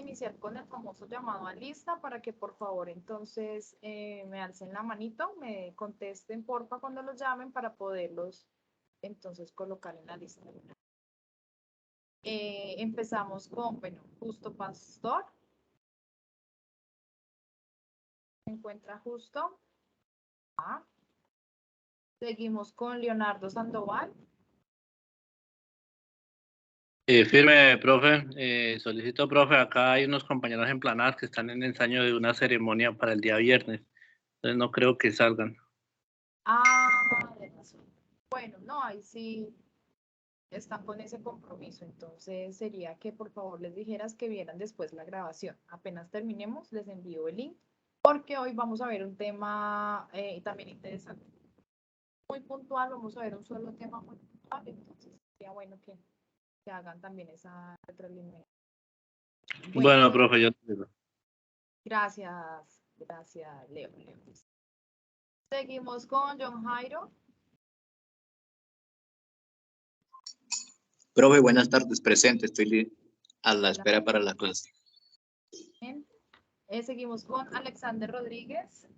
iniciar con el famoso llamado a lista para que por favor entonces me alcen la manito, me contesten porfa cuando los llamen para poderlos entonces colocar en la lista. Empezamos con, bueno, Justo Pastor. Se encuentra Justo. Seguimos con Leonardo Sandoval. Firme, profe. Solicito, profe, acá hay unos compañeros en Planar que están en ensayo de una ceremonia para el día viernes. Entonces no creo que salgan. De razón. Bueno, no, ahí sí están con ese compromiso. Entonces sería que por favor les dijeras que vieran después la grabación. Apenas terminemos, les envío el link. Porque hoy vamos a ver un tema también interesante. Muy puntual, vamos a ver un solo tema muy puntual. Entonces sería bueno que hagan también esa retroalimentación. Bueno, profe, yo te digo. Gracias, Leo. Seguimos con John Jairo. Profe, buenas tardes, presente. Estoy a la espera para la clase. Bien. Seguimos con Alexander Rodríguez.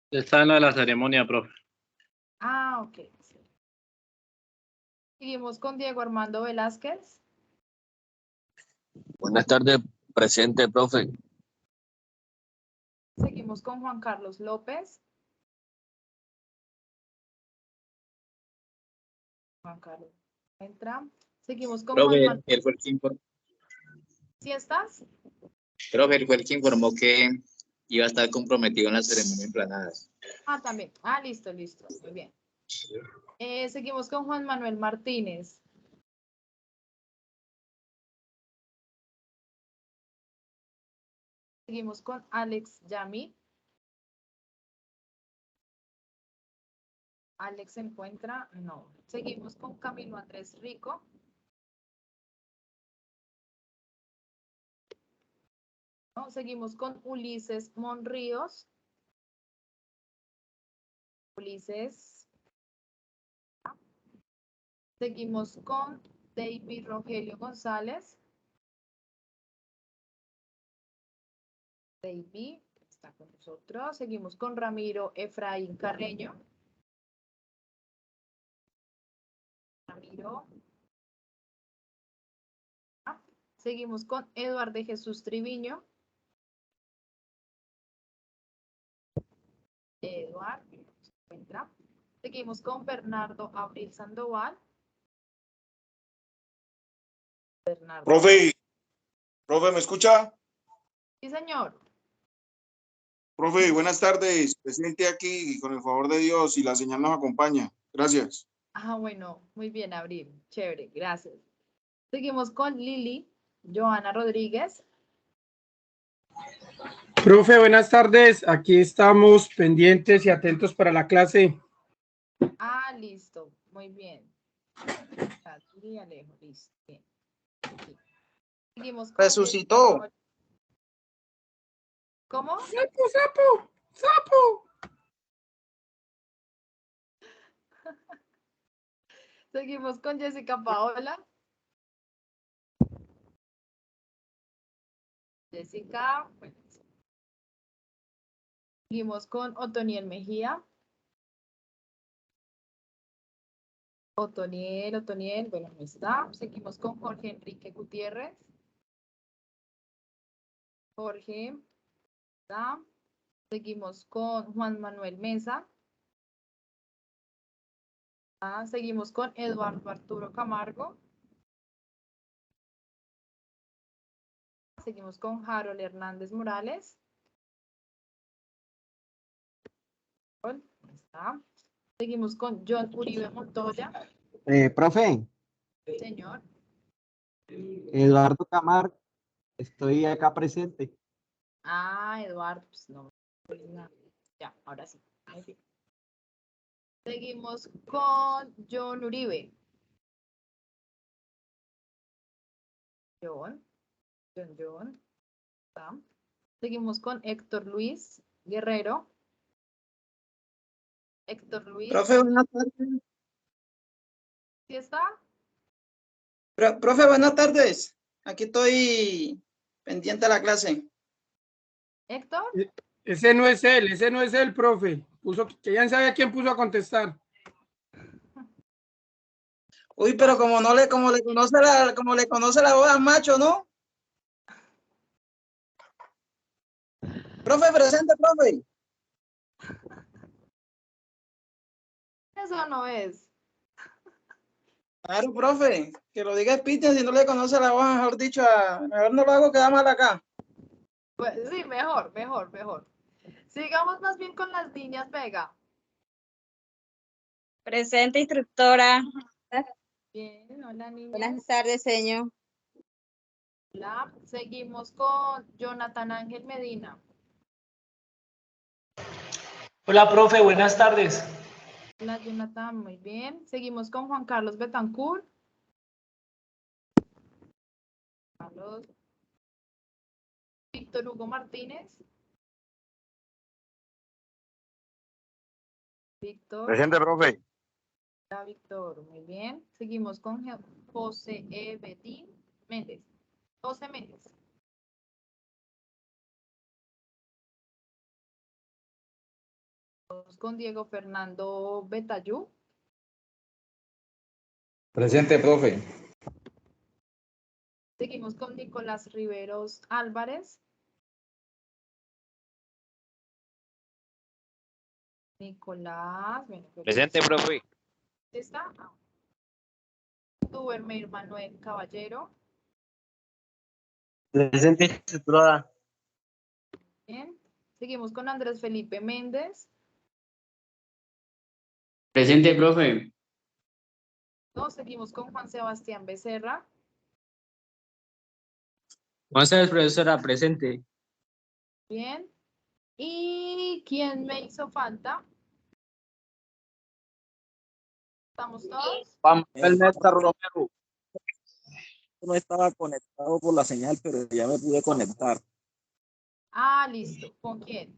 Está en la ceremonia, profe. Ok. Seguimos con Diego Armando Velázquez. Buenas tardes, presente, profe. Seguimos con Juan Carlos López. Juan Carlos entra. Seguimos con Profe, Juan Manuel. él fue el que informó. ¿Sí estás? Profe, él fue el que informó que iba a estar comprometido en la ceremonia en Planadas. También. Listo. Muy bien. Seguimos con Juan Manuel Martínez. Seguimos con Alex Yami. Alex se encuentra, no. Seguimos con Camilo Andrés Rico. No, seguimos con Ulises Monríos. Ulises. Seguimos con David Rogelio González. David está con nosotros. Seguimos con Ramiro Efraín Carreño. Ramiro. Seguimos con Eduardo de Jesús Triviño. Eduardo se encuentra. Seguimos con Bernardo Abril Sandoval. Bernardo. Profe, ¿me escucha? Sí, señor. Profe, buenas tardes. Presente aquí, con el favor de Dios, y la señal nos acompaña. Gracias. Bueno, muy bien, Abril. Chévere, gracias. Seguimos con Lili Joana Rodríguez. Profe, buenas tardes. Aquí estamos pendientes y atentos para la clase. Listo. Muy bien. Y Alejo, listo. Bien. Sí. Seguimos con Resucitó. ¿Cómo? ¡Sapo! Seguimos con Jessica Paola. Jessica. Bueno. Seguimos con Otoniel Mejía. Otoniel, bueno, no está. Seguimos con Jorge Enrique Gutiérrez. Jorge, está. Seguimos con Juan Manuel Mesa. Seguimos con Eduardo Arturo Camargo. Seguimos con Harold Hernández Morales. Está. Seguimos con John Uribe Montoya. Profe, Señor. Eduardo Camargo, estoy acá presente. Eduardo, pues no. Ya, ahora sí. Seguimos con John Uribe. John. ¿Está? Seguimos con Héctor Luis Guerrero. Héctor Luis. Profe, buenas tardes. ¿Sí está? Profe, buenas tardes. Aquí estoy pendiente a la clase. Héctor, Ese no es él, profe. Puso, que ya sabe a quién puso a contestar. Uy, pero como le conoce la voz al macho, ¿no? Profe, presente, profe. eso no es. Claro, profe, que lo diga Spitten, si no le conoce la voz, mejor dicho, mejor no lo hago quedar mal acá. Pues sí, mejor. Sigamos más bien con las niñas, Vega. Presente, instructora. Bien, hola niñas. Buenas tardes, señor. Hola, seguimos con Jonathan Ángel Medina. Hola, profe, buenas tardes. Hola, Jonathan, muy bien. Seguimos con Juan Carlos Betancourt. Carlos. Víctor Hugo Martínez. Víctor. Presente, profe. Hola, Víctor, muy bien. Seguimos con José Bedín Méndez. José Méndez. Con Diego Fernando Betayú. Presente, profe. Seguimos con Nicolás Riveros Álvarez. Nicolás. Bueno, Presente, profe. ¿está? Duvermeir Manuel Caballero. Presente, instructora. Bien. Seguimos con Andrés Felipe Méndez. Presente, profe. No, seguimos con Juan Sebastián Becerra. Buenas tardes, profesora, presente. Bien. ¿Y quién me hizo falta? ¿Estamos todos? Juan Manuel Mesa Romero. No estaba conectado por la señal, pero ya me pude conectar. Ah, listo. ¿Con quién?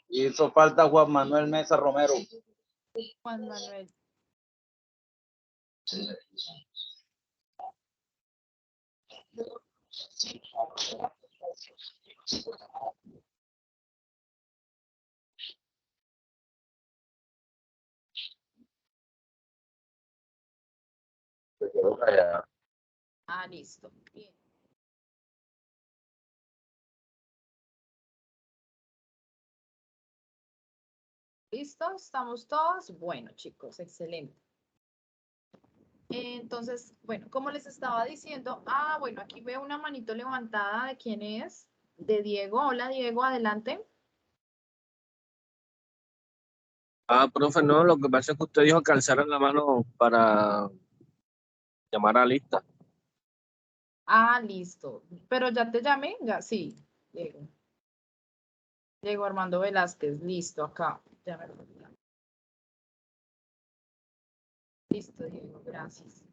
Hizo falta Juan Manuel Mesa Romero. Juan Manuel. Ah, listo. Bien. ¿Listo? ¿Estamos todos? Bueno, chicos, excelente. Entonces, bueno, como les estaba diciendo, bueno, aquí veo una manito levantada. ¿De quién es? De Diego. Hola, Diego, adelante. Profe, no, lo que pasa es que usted dijo que alzaran la mano para llamar a lista. Ah, listo. Pero ya te llamé, ya sí, Diego. Diego Armando Velázquez, listo, acá. Ya me lo olvidé. Listo, Diego, gracias.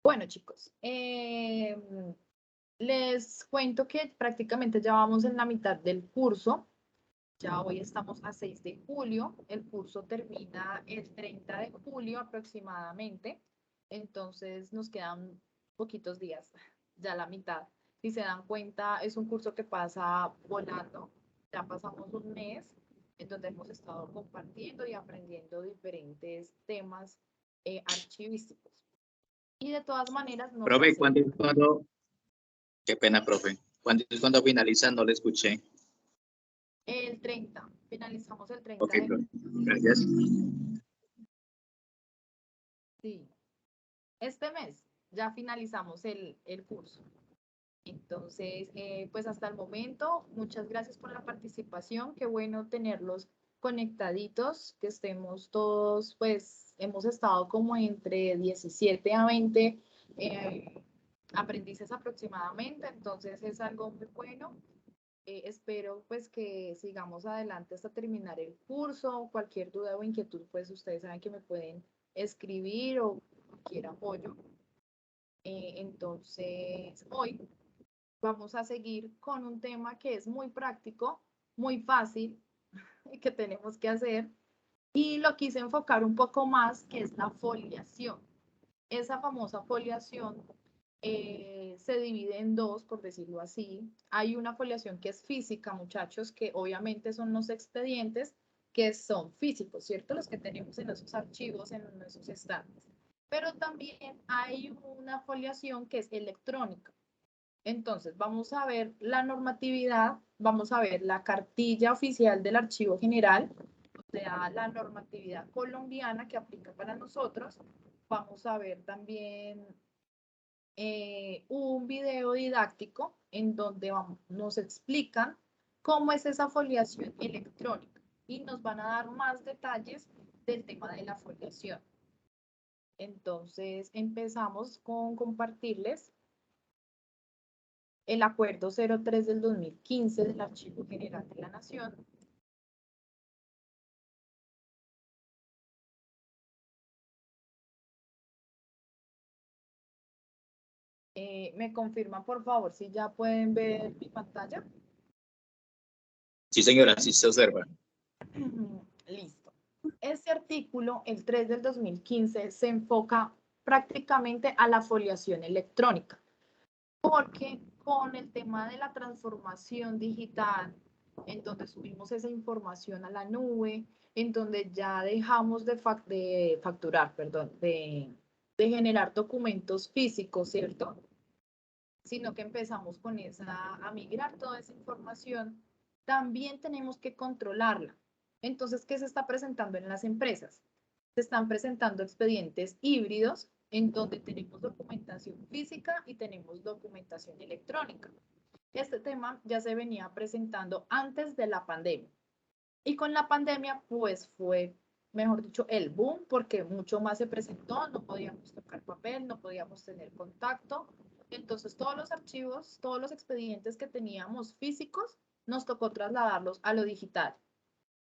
Bueno, chicos, les cuento que prácticamente ya vamos en la mitad del curso. Ya hoy estamos a 6 de julio. El curso termina el 30 de julio aproximadamente. Entonces nos quedan poquitos días, ya la mitad. Si se dan cuenta, es un curso que pasa volando. Ya pasamos un mes en donde hemos estado compartiendo y aprendiendo diferentes temas archivísticos. Y de todas maneras, no Profe, sé. ¿cuándo es cuando? Qué pena, profe. ¿Cuándo es cuando finaliza? No le escuché. El 30, finalizamos el 30 Ok, de profe. Gracias. Sí. Este mes ya finalizamos el curso. Entonces, pues hasta el momento, muchas gracias por la participación. Qué bueno tenerlos conectaditos, que estemos todos, pues hemos estado como entre 17 a 20 aprendices aproximadamente, entonces es algo muy bueno. Espero pues que sigamos adelante hasta terminar el curso. Cualquier duda o inquietud, pues ustedes saben que me pueden escribir o cualquier apoyo. Entonces, hoy vamos a seguir con un tema que es muy práctico, muy fácil y que tenemos que hacer. Y lo quise enfocar un poco más, que es la foliación. Esa famosa foliación se divide en dos, por decirlo así. Hay una foliación que es física, muchachos, que obviamente son los expedientes que son físicos, ¿cierto? Los que tenemos en esos archivos, en esos estantes. Pero también hay una foliación que es electrónica. Entonces, vamos a ver la normatividad, vamos a ver la cartilla oficial del Archivo General, o sea, la normatividad colombiana que aplica para nosotros. Vamos a ver también un video didáctico en donde nos explican cómo es esa foliación electrónica y nos van a dar más detalles del tema de la foliación. Entonces, empezamos con compartirles el Acuerdo 03 del 2015 del Archivo General de la Nación. ¿Me confirman, por favor, si ya pueden ver mi pantalla? Sí, señora, sí se observa. Listo. Este artículo, el 3 del 2015, se enfoca prácticamente a la foliación electrónica, porque con el tema de la transformación digital, en donde subimos esa información a la nube, en donde ya dejamos de facturar, perdón, de generar documentos físicos, ¿cierto? Sino que empezamos con a migrar toda esa información, también tenemos que controlarla. Entonces, ¿qué se está presentando en las empresas? Se están presentando expedientes híbridos en donde tenemos documentación física y tenemos documentación electrónica. Este tema ya se venía presentando antes de la pandemia. Y con la pandemia, pues fue, mejor dicho, el boom, porque mucho más se presentó, no podíamos tocar papel, no podíamos tener contacto. Entonces, todos los archivos, todos los expedientes que teníamos físicos, nos tocó trasladarlos a lo digital.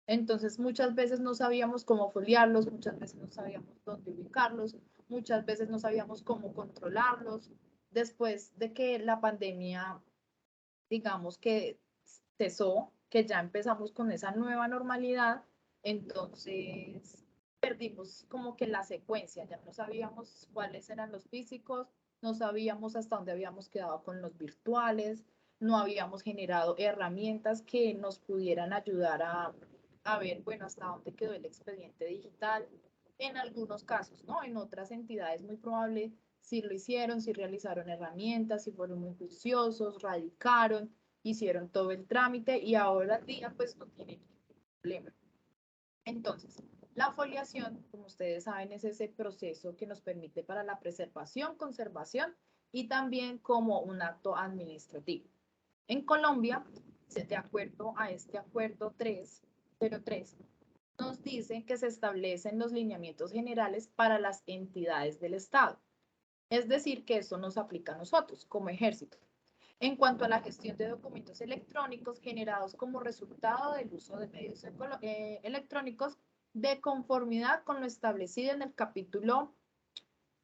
Entonces, muchas veces no sabíamos cómo foliarlos, muchas veces no sabíamos dónde ubicarlos, muchas veces no sabíamos cómo controlarlos. Después de que la pandemia, digamos que cesó, que ya empezamos con esa nueva normalidad, entonces perdimos como que la secuencia, ya no sabíamos cuáles eran los físicos, no sabíamos hasta dónde habíamos quedado con los virtuales, no habíamos generado herramientas que nos pudieran ayudar a ver, bueno, hasta dónde quedó el expediente digital. En algunos casos, ¿no? En otras entidades muy probable si lo hicieron, si realizaron herramientas, si fueron muy juiciosos, radicaron, hicieron todo el trámite y ahora al día pues no tienen problema. Entonces, la foliación, como ustedes saben, es ese proceso que nos permite para la preservación, conservación y también como un acto administrativo. En Colombia, de acuerdo a este acuerdo 303, nos dice que se establecen los lineamientos generales para las entidades del Estado. Es decir, que eso nos aplica a nosotros como ejército. En cuanto a la gestión de documentos electrónicos generados como resultado del uso de medios electrónicos de conformidad con lo establecido en el capítulo,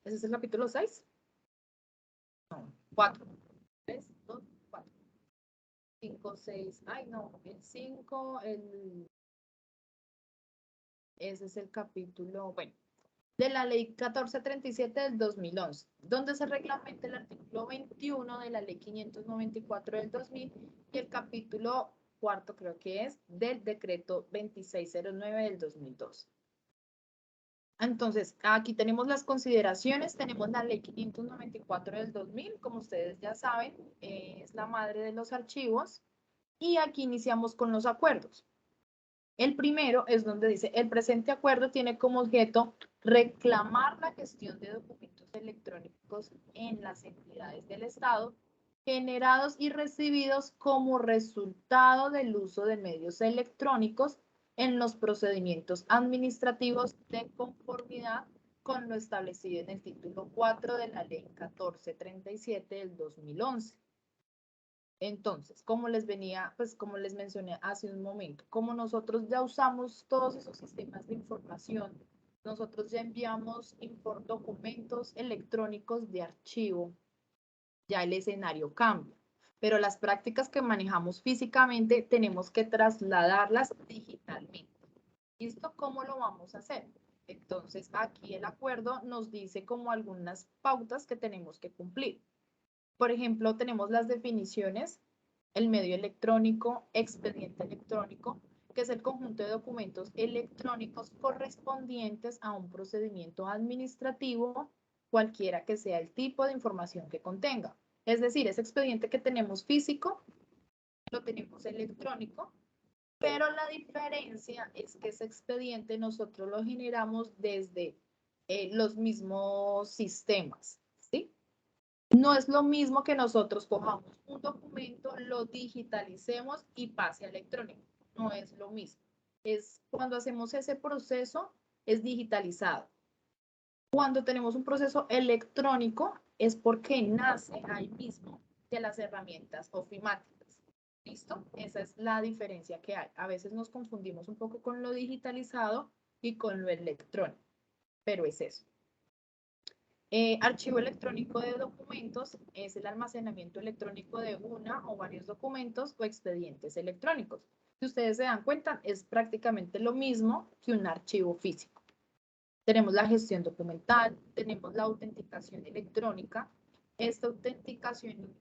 ¿ese es el capítulo 6? No, 4. 3, 2, 4. 5, 6, ay no, el 5, ese es el capítulo, bueno, de la Ley 1437 del 2011, donde se reglamenta el artículo 21 de la Ley 594 del 2000 y el capítulo 4, creo que es, del Decreto 2609 del 2002. Entonces, aquí tenemos las consideraciones, tenemos la Ley 594 del 2000, como ustedes ya saben, es la madre de los archivos, y aquí iniciamos con los acuerdos. El primero es donde dice, el presente acuerdo tiene como objeto reclamar la gestión de documentos electrónicos en las entidades del Estado generados y recibidos como resultado del uso de medios electrónicos en los procedimientos administrativos de conformidad con lo establecido en el título 4 de la Ley 1437 del 2011. Entonces, como les venía, pues como les mencioné hace un momento, como nosotros ya usamos todos esos sistemas de información, nosotros ya enviamos documentos electrónicos de archivo, ya el escenario cambia, pero las prácticas que manejamos físicamente tenemos que trasladarlas digitalmente. ¿Listo? ¿Cómo lo vamos a hacer? Entonces, aquí el acuerdo nos dice como algunas pautas que tenemos que cumplir. Por ejemplo, tenemos las definiciones, el medio electrónico, expediente electrónico, que es el conjunto de documentos electrónicos correspondientes a un procedimiento administrativo, cualquiera que sea el tipo de información que contenga. Es decir, ese expediente que tenemos físico, lo tenemos electrónico, pero la diferencia es que ese expediente nosotros lo generamos desde los mismos sistemas, ¿sí? No es lo mismo que nosotros cojamos un documento, lo digitalicemos y pase a electrónico. No es lo mismo. Es cuando hacemos ese proceso, es digitalizado. Cuando tenemos un proceso electrónico, es porque nace ahí mismo de las herramientas ofimáticas. ¿Listo? Esa es la diferencia que hay. A veces nos confundimos un poco con lo digitalizado y con lo electrónico, pero es eso. Archivo electrónico de documentos es el almacenamiento electrónico de una o varios documentos o expedientes electrónicos. Si ustedes se dan cuenta, es prácticamente lo mismo que un archivo físico. Tenemos la gestión documental, tenemos la autenticación electrónica. Esta autenticación,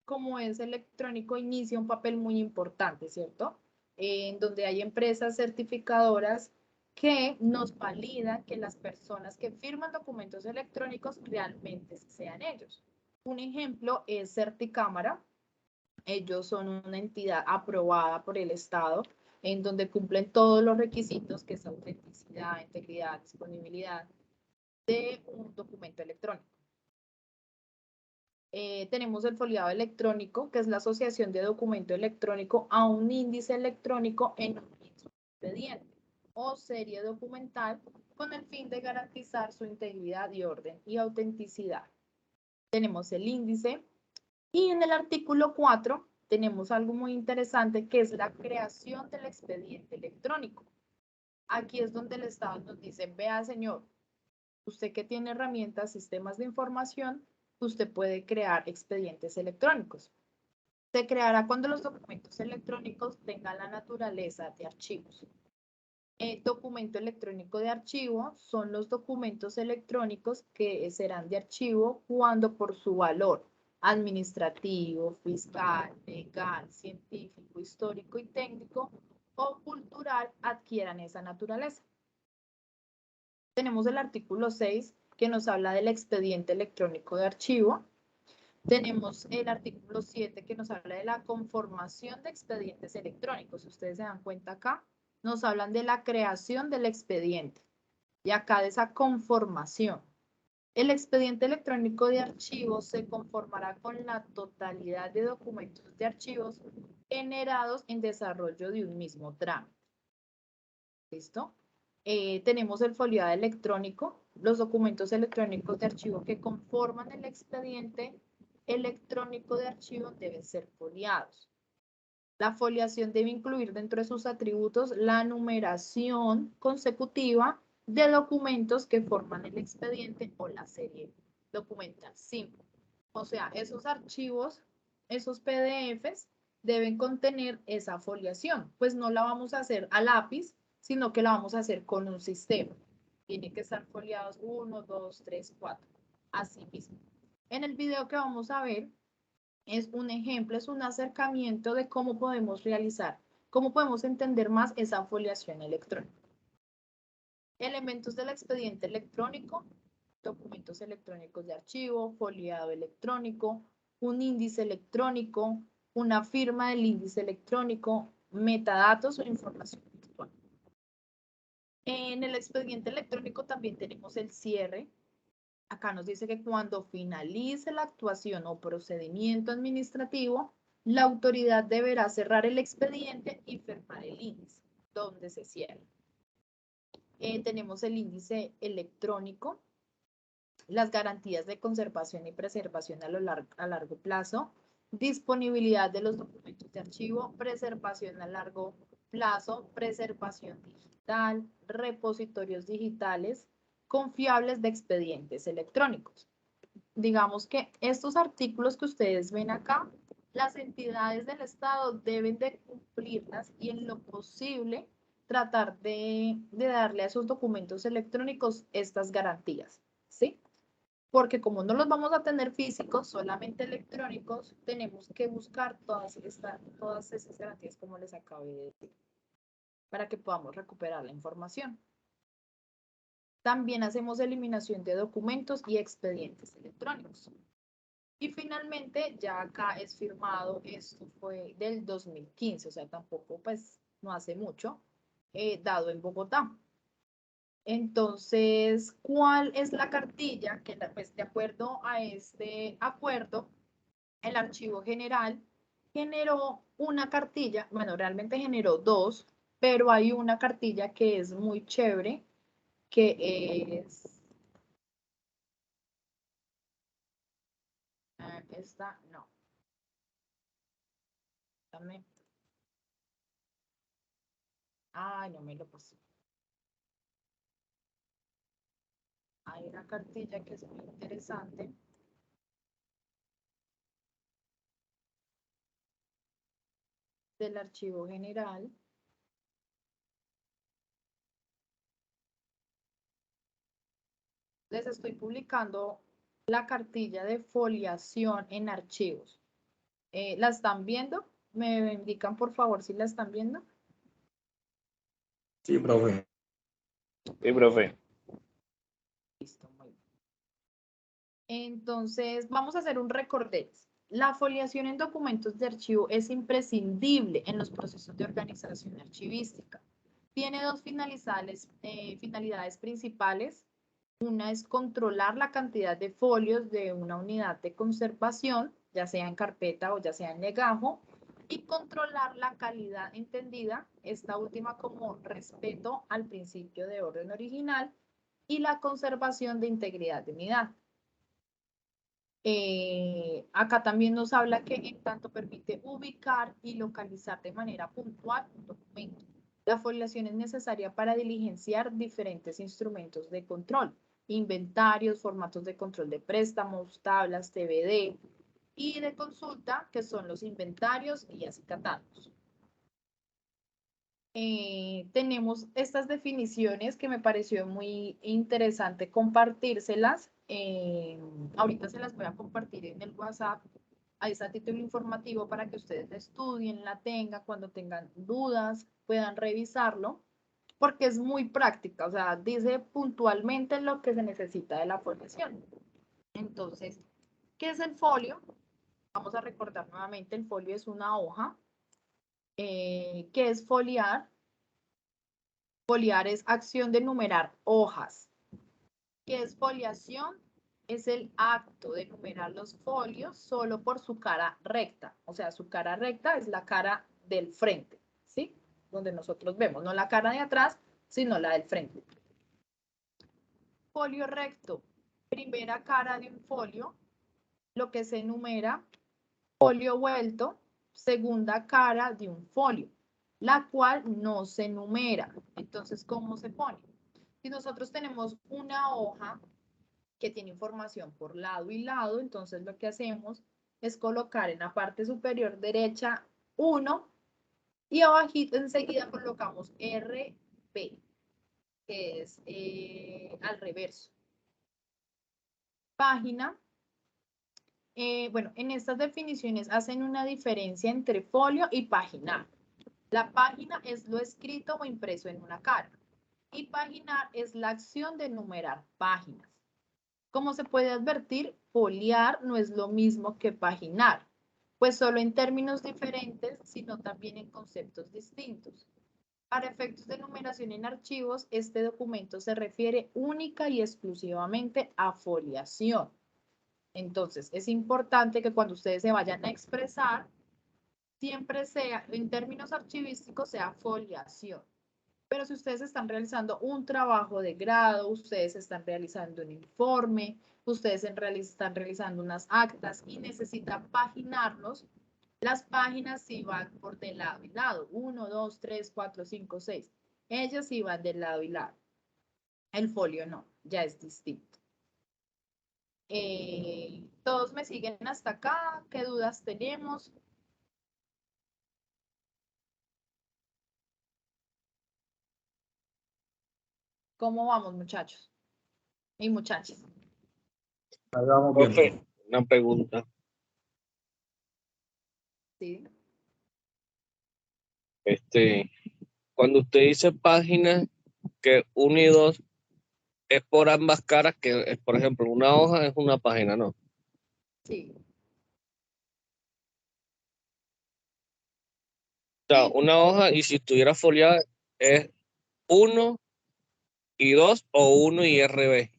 como es electrónico, inicia un papel muy importante, ¿cierto? En donde hay empresas certificadoras que nos validan que las personas que firman documentos electrónicos realmente sean ellos. Un ejemplo es Certicámara. Ellos son una entidad aprobada por el Estado en donde cumplen todos los requisitos, que es autenticidad, integridad, disponibilidad de un documento electrónico. Tenemos el foliado electrónico, que es la asociación de documento electrónico a un índice electrónico en un mismo expediente o serie documental con el fin de garantizar su integridad y orden y autenticidad. Tenemos el índice y en el artículo 4 tenemos algo muy interesante que es la creación del expediente electrónico. Aquí es donde el Estado nos dice, vea señor, usted que tiene herramientas, sistemas de información, usted puede crear expedientes electrónicos. Se creará cuando los documentos electrónicos tengan la naturaleza de archivos. El documento electrónico de archivo son los documentos electrónicos que serán de archivo cuando por su valor administrativo, fiscal, legal, científico, histórico y técnico o cultural adquieran esa naturaleza. Tenemos el artículo 6 que nos habla del expediente electrónico de archivo. Tenemos el artículo 7 que nos habla de la conformación de expedientes electrónicos. Si ustedes se dan cuenta acá, nos hablan de la creación del expediente y acá de esa conformación. El expediente electrónico de archivos se conformará con la totalidad de documentos de archivos generados en desarrollo de un mismo trámite. ¿Listo? Tenemos el foliado electrónico, los documentos electrónicos de archivo que conforman el expediente electrónico de archivo deben ser foliados. La foliación debe incluir dentro de sus atributos la numeración consecutiva de documentos que forman el expediente o la serie documental simple. O sea, esos archivos, esos PDFs deben contener esa foliación, pues no la vamos a hacer a lápiz, sino que la vamos a hacer con un sistema. Tienen que estar foliados 1, 2, 3, 4, así mismo. En el video que vamos a ver es un ejemplo, es un acercamiento de cómo podemos realizar, cómo podemos entender más esa foliación electrónica. Elementos del expediente electrónico, documentos electrónicos de archivo, foliado electrónico, un índice electrónico, una firma del índice electrónico, metadatos o información textual. En el expediente electrónico también tenemos el cierre. Acá nos dice que cuando finalice la actuación o procedimiento administrativo, la autoridad deberá cerrar el expediente y firmar el índice, donde se cierra. Tenemos el índice electrónico, las garantías de conservación y preservación a largo plazo, disponibilidad de los documentos de archivo, preservación a largo plazo, preservación digital, repositorios digitales, confiables de expedientes electrónicos. Digamos que estos artículos que ustedes ven acá, las entidades del Estado deben de cumplirlas y en lo posible tratar de darle a esos documentos electrónicos estas garantías, ¿sí? Porque como no los vamos a tener físicos, solamente electrónicos, tenemos que buscar todas esas garantías como les acabé de decir, para que podamos recuperar la información. También hacemos eliminación de documentos y expedientes electrónicos. Y finalmente, ya acá es firmado, esto fue del 2015, o sea, tampoco pues no hace mucho, dado en Bogotá. Entonces, ¿cuál es la cartilla? Que pues de acuerdo a este acuerdo, el Archivo General generó una cartilla, bueno, realmente generó dos, pero hay una cartilla que es muy chévere, que es esta, no. Dame. Ay, no me lo pasé. Hay una cartilla que es muy interesante. Del Archivo General. Les estoy publicando la cartilla de foliación en archivos. ¿La están viendo? ¿Me indican por favor si la están viendo? Sí, profe. Sí, profe. Listo, muy bien. Entonces, vamos a hacer un recordés. La foliación en documentos de archivo es imprescindible en los procesos de organización archivística. Tiene dos finalidades principales. Una es controlar la cantidad de folios de una unidad de conservación, ya sea en carpeta o ya sea en legajo, y controlar la calidad entendida, esta última como respeto al principio de orden original y la conservación de integridad de unidad. Acá también nos habla que en tanto permite ubicar y localizar de manera puntual un documento. La foliación es necesaria para diligenciar diferentes instrumentos de control, inventarios, formatos de control de préstamos, tablas, TBD, y de consulta, que son los inventarios, guías y catálogos. Tenemos estas definiciones que me pareció muy interesante compartírselas. Ahorita se las voy a compartir en el WhatsApp. Ahí está a título informativo para que ustedes la estudien, la tengan, cuando tengan dudas, puedan revisarlo, porque es muy práctica, o sea, dice puntualmente lo que se necesita de la foliación. Entonces, ¿qué es el folio? Vamos a recordar nuevamente, el folio es una hoja. ¿Qué es foliar? Foliar es acción de numerar hojas. ¿Qué es foliación? Es el acto de numerar los folios solo por su cara recta. O sea, su cara recta es la cara del frente, ¿sí? Donde nosotros vemos, no la cara de atrás, sino la del frente. Folio recto, primera cara de un folio, lo que se enumera. Folio vuelto, segunda cara de un folio, la cual no se enumera. Entonces, ¿cómo se pone? Si nosotros tenemos una hoja que tiene información por lado y lado, entonces lo que hacemos es colocar en la parte superior derecha 1 y abajito enseguida colocamos RP, que es al reverso. Página. Bueno, en estas definiciones hacen una diferencia entre folio y paginar. La página es lo escrito o impreso en una cara y paginar es la acción de numerar páginas. Como se puede advertir, foliar no es lo mismo que paginar, pues solo en términos diferentes, sino también en conceptos distintos. Para efectos de numeración en archivos, este documento se refiere única y exclusivamente a foliación. Entonces, es importante que cuando ustedes se vayan a expresar, siempre sea, en términos archivísticos, sea foliación. Pero si ustedes están realizando un trabajo de grado, ustedes están realizando un informe, ustedes están realizando unas actas y necesitan paginarlos, las páginas sí van por de lado y lado. 1, 2, 3, 4, 5, 6. Ellas sí van de lado y lado. El folio no, ya es distinto. ¿Todos me siguen hasta acá? ¿Qué dudas tenemos? ¿Cómo vamos, muchachos y muchachas? Ahí vamos bien. Profe, una pregunta. Sí. Cuando usted dice página que 1 y 2 es por ambas caras, que por ejemplo, una hoja es una página, ¿no? Sí. O sea, una hoja, y si estuviera foliada, es 1 y 2 o 1 y RB.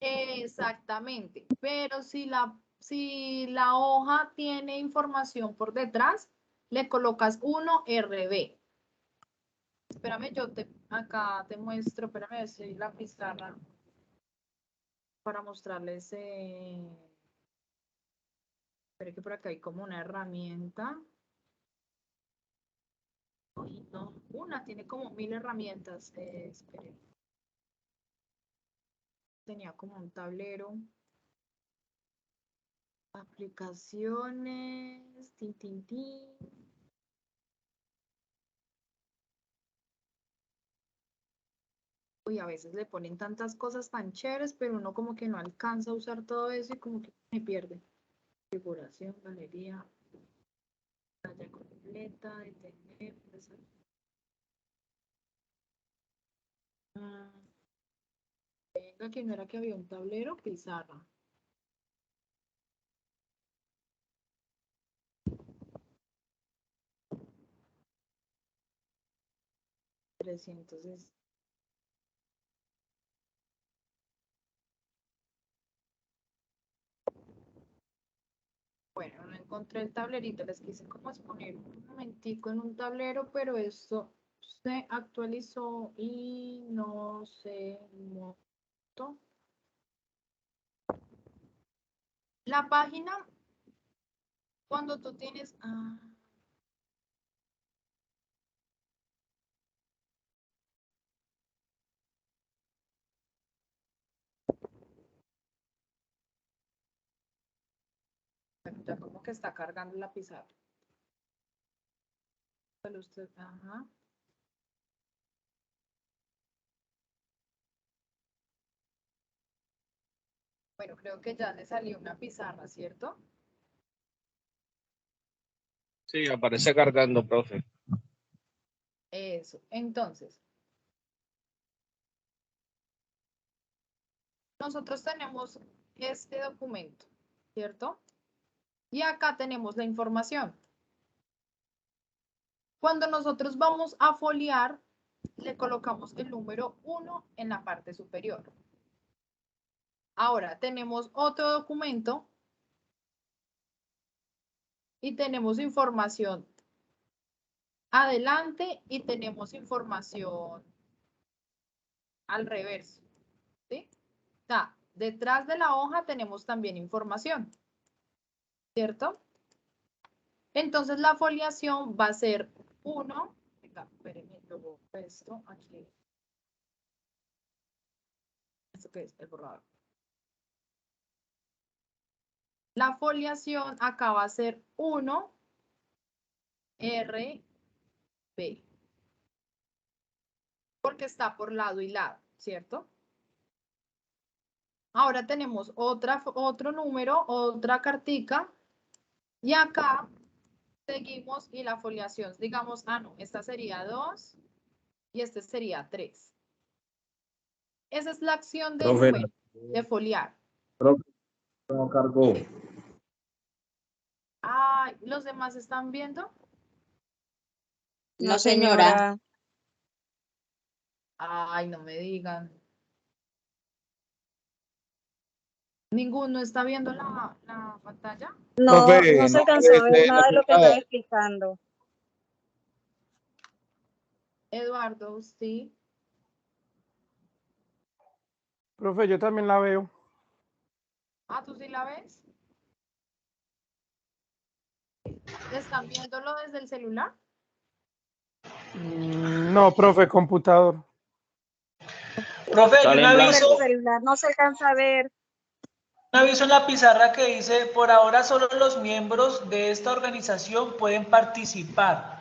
Exactamente, pero si la hoja tiene información por detrás, le colocas 1 RB. Espérame, acá te muestro, espérame, si la pizarra para mostrarles. Espera que por acá hay como una herramienta. Ay, no, tiene como 1000 herramientas. Espere. Tenía como un tablero. Aplicaciones. Tin, tin, tin. Uy, a veces le ponen tantas cosas tan chéveres, pero uno como que no alcanza a usar todo eso y como que me pierde. Configuración, galería, pantalla completa, detener, venga, que no era que había un tablero, pizarra. Entonces, bueno, no encontré el tablerito, les quise como exponer un momentico en un tablero, pero esto se actualizó y no se montó. La página, cuando tú tienes... ya como que está cargando la pizarra. Pero usted, ajá. Bueno, creo que ya le salió una pizarra, ¿cierto? Sí, aparece cargando, profe. Eso. Entonces, nosotros tenemos este documento, ¿cierto? Y acá tenemos la información. Cuando nosotros vamos a foliar, le colocamos el número 1 en la parte superior. Ahora tenemos otro documento y tenemos información adelante y tenemos información al reverso, ¿sí? O sea, detrás de la hoja tenemos también información, ¿cierto? Entonces la foliación va a ser 1, venga, espérenme, luego esto aquí. ¿Esto qué es? El borrador. La foliación acá va a ser 1 RB, porque está por lado y lado, ¿cierto? Ahora tenemos otro número, otra cartica, y acá seguimos y la foliación, digamos, no, esta sería 2 y este sería 3. Esa es la acción del número, de foliar. Profe, no cargó. Ay, ¿los demás están viendo? No, señora. Ay, no me digan. ¿Ninguno está viendo la pantalla? No, Profe, no se no alcanzó a ver aparece nada de lo que la están explicando. Eduardo, sí. Profe, yo también la veo. ¿Tú sí la ves? ¿Están viéndolo desde el celular? No, profe, computador. Profe, hay un Sale en Por aviso, el celular no se alcanza a ver. en la pizarra que dice, por ahora solo los miembros de esta organización pueden participar.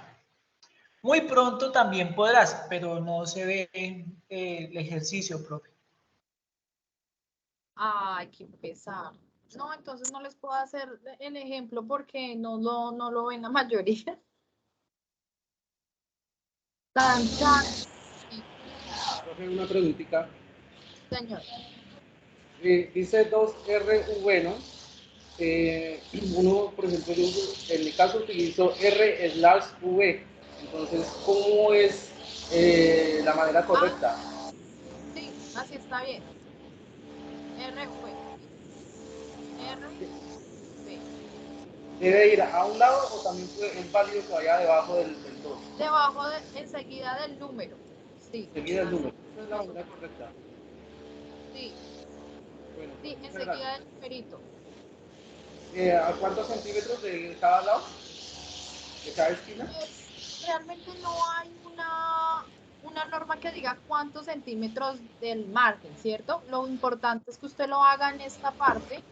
Muy pronto también podrás, pero no se ve el ejercicio, profe. Ay, qué pesar. No, entonces no les puedo hacer el ejemplo porque no lo ven la mayoría. Tan, tan. Sí, Profe, una preguntita. señor. Dice 2RV, ¿no? Uno, por ejemplo, en mi caso utilizo R/V. Entonces, ¿cómo es la manera correcta? Sí, así está bien. RV. RV. ¿Debe ir a un lado o también es válido que vaya debajo del 2? Debajo enseguida del número. Sí. Seguida el número. Esa es la Eso. manera correcta. Sí, Bueno, pues sí, muchas enseguida gracias. del numerito. ¿A cuántos centímetros de cada lado? ¿De cada esquina? Realmente no hay una norma que diga cuántos centímetros del margen, ¿cierto? Lo importante es que usted lo haga en esta parte,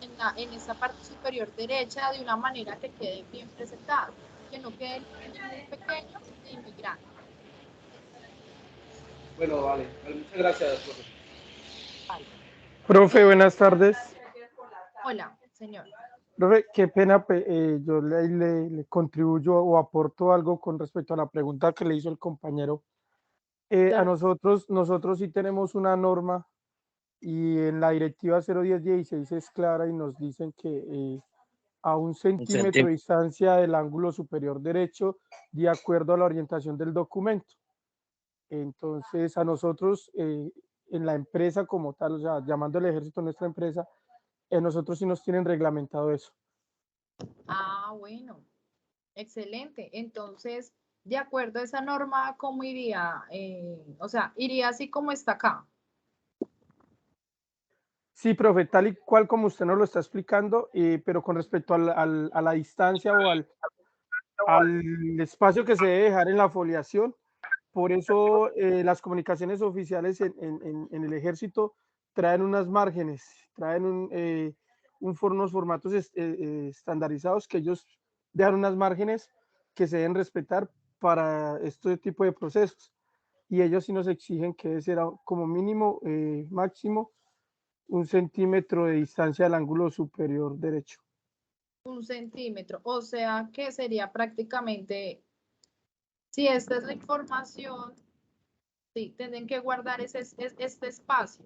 en esta parte superior derecha, de una manera que quede bien presentado, que no quede ni muy pequeño ni muy grande. Bueno, vale. Muchas gracias, profe. Vale. Profe, buenas tardes. Hola, señor. Profe, qué pena, yo le contribuyo o aporto algo con respecto a la pregunta que le hizo el compañero. A Claro. nosotros sí tenemos una norma y en la directiva 01016 es clara y nos dicen que a 1 centímetro de distancia del ángulo superior derecho, de acuerdo a la orientación del documento. Entonces, a nosotros en la empresa como tal, o sea, llamando al ejército nuestra empresa, nosotros sí nos tienen reglamentado eso. Ah, bueno. Excelente. Entonces, de acuerdo a esa norma, ¿cómo iría? O sea, iría así como está acá. Sí, profe, tal y cual como usted nos lo está explicando, pero con respecto a la distancia o al espacio que se debe dejar en la foliación. Por eso las comunicaciones oficiales en el ejército traen unas márgenes, traen unos formatos estandarizados que ellos dejan unas márgenes que se deben respetar para este tipo de procesos. Y ellos sí nos exigen que debe ser como mínimo, máximo, 1 centímetro de distancia del ángulo superior derecho. 1 centímetro. O sea, que sería prácticamente, si esta es la información, sí, tienen que guardar este espacio.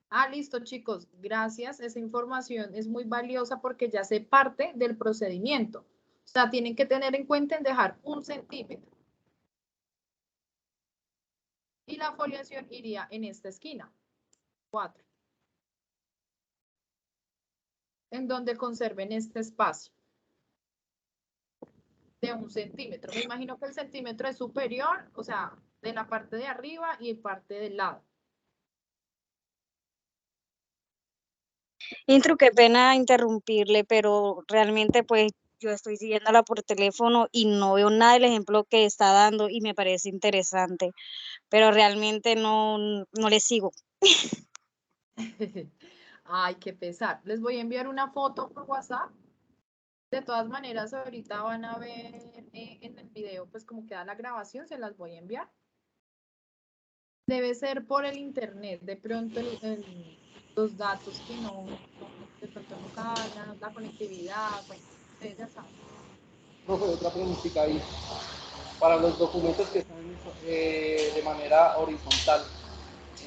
Ah, listo, chicos. Gracias. Esa información es muy valiosa porque ya hace parte del procedimiento. O sea, tienen que tener en cuenta en dejar 1 centímetro. Y la foliación iría en esta esquina. 4. En donde conserven este espacio de 1 centímetro. Me imagino que el centímetro es superior, o sea, de la parte de arriba y parte del lado. Intru, qué pena interrumpirle, pero realmente pues yo estoy siguiéndola por teléfono y no veo nada del ejemplo que está dando y me parece interesante, pero realmente no le sigo. Ay, qué pesar. Les voy a enviar una foto por WhatsApp. De todas maneras, ahorita van a ver en el video, pues como queda la grabación, se las voy a enviar. Debe ser por el internet, de pronto los datos que de pronto no cargan, la conectividad, bueno, ustedes ya saben. Profe, otra preguntita ahí. Para los documentos que están de manera horizontal,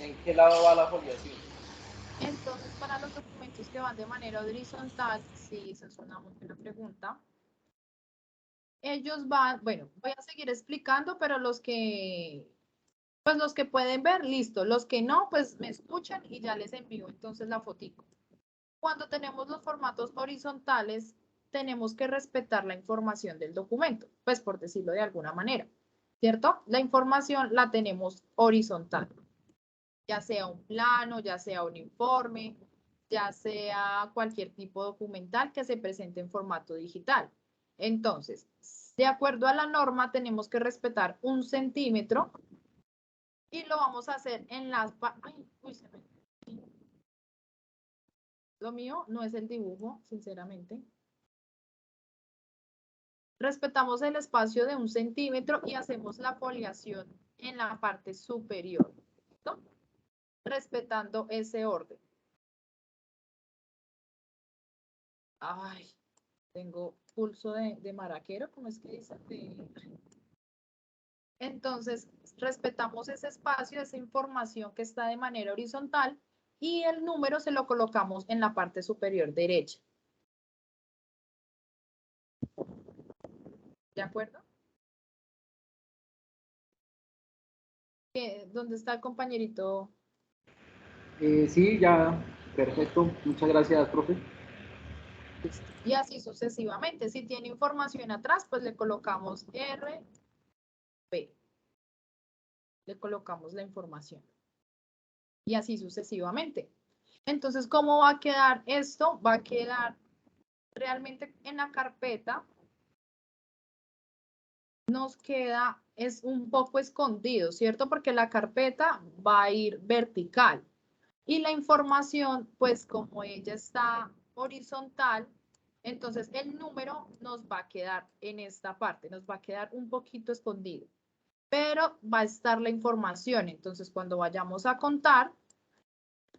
¿en qué lado va la foliación? Entonces, para los documentos que van de manera horizontal, sí, esa es una muy buena pregunta. Ellos van, bueno, voy a seguir explicando, pero pues los que pueden ver, listo. Los que no, pues me escuchan y ya les envío entonces la fotico. Cuando tenemos los formatos horizontales, tenemos que respetar la información del documento, pues por decirlo de alguna manera, ¿cierto? La información la tenemos horizontal, ya sea un plano, ya sea un informe, ya sea cualquier tipo documental que se presente en formato digital. Entonces, de acuerdo a la norma, tenemos que respetar 1 centímetro y lo vamos a hacer en las... Lo mío no es el dibujo, sinceramente. Respetamos el espacio de 1 centímetro y hacemos la foliación en la parte superior, ¿no? Respetando ese orden. Ay, tengo pulso de maraquero, ¿cómo es que dicen? Entonces, respetamos ese espacio, esa información que está de manera horizontal y el número se lo colocamos en la parte superior derecha. ¿De acuerdo? ¿Dónde está el compañerito? Sí, ya, perfecto. Muchas gracias, profe. Y así sucesivamente. Si tiene información atrás, pues le colocamos R, B. Le colocamos la información. Y así sucesivamente. Entonces, ¿cómo va a quedar esto? Va a quedar realmente en la carpeta. Nos queda, es un poco escondido, ¿cierto? Porque la carpeta va a ir vertical. Y la información, pues como ella está horizontal, entonces el número nos va a quedar en esta parte, nos va a quedar un poquito escondido. Pero va a estar la información, entonces cuando vayamos a contar,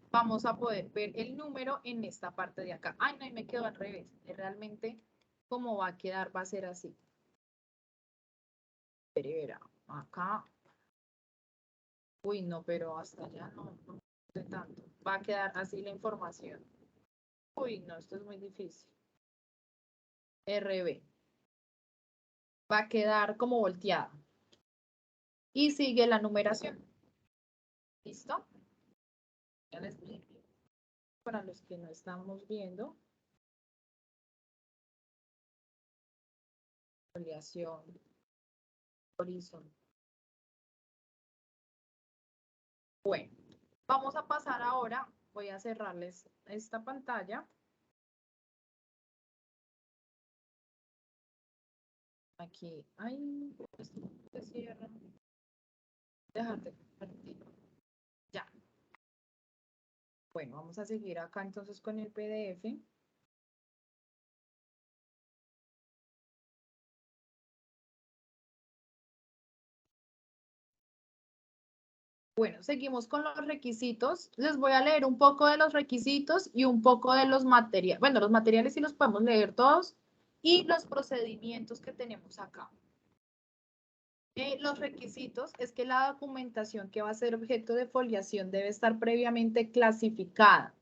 vamos a poder ver el número en esta parte de acá. Ay, no, me quedó al revés. Realmente, como va a quedar, va a ser así. Verá, acá. Uy, no, pero hasta allá no sé tanto. Va a quedar así la información. Uy, no, esto es muy difícil. RB. Va a quedar como volteada. Y sigue la numeración. ¿Listo? Ya les explico. Para los que no estamos viendo. Foliación horizontal. Bueno, vamos a pasar ahora. Voy a cerrarles esta pantalla. Aquí, ay, esto se cierra. Déjate compartir. Ya. Bueno, vamos a seguir acá entonces con el PDF. Bueno, seguimos con los requisitos. Les voy a leer un poco de los requisitos y un poco de los materiales. Bueno, los materiales sí los podemos leer todos y los procedimientos que tenemos acá. Los requisitos es que la documentación que va a ser objeto de foliación debe estar previamente clasificada.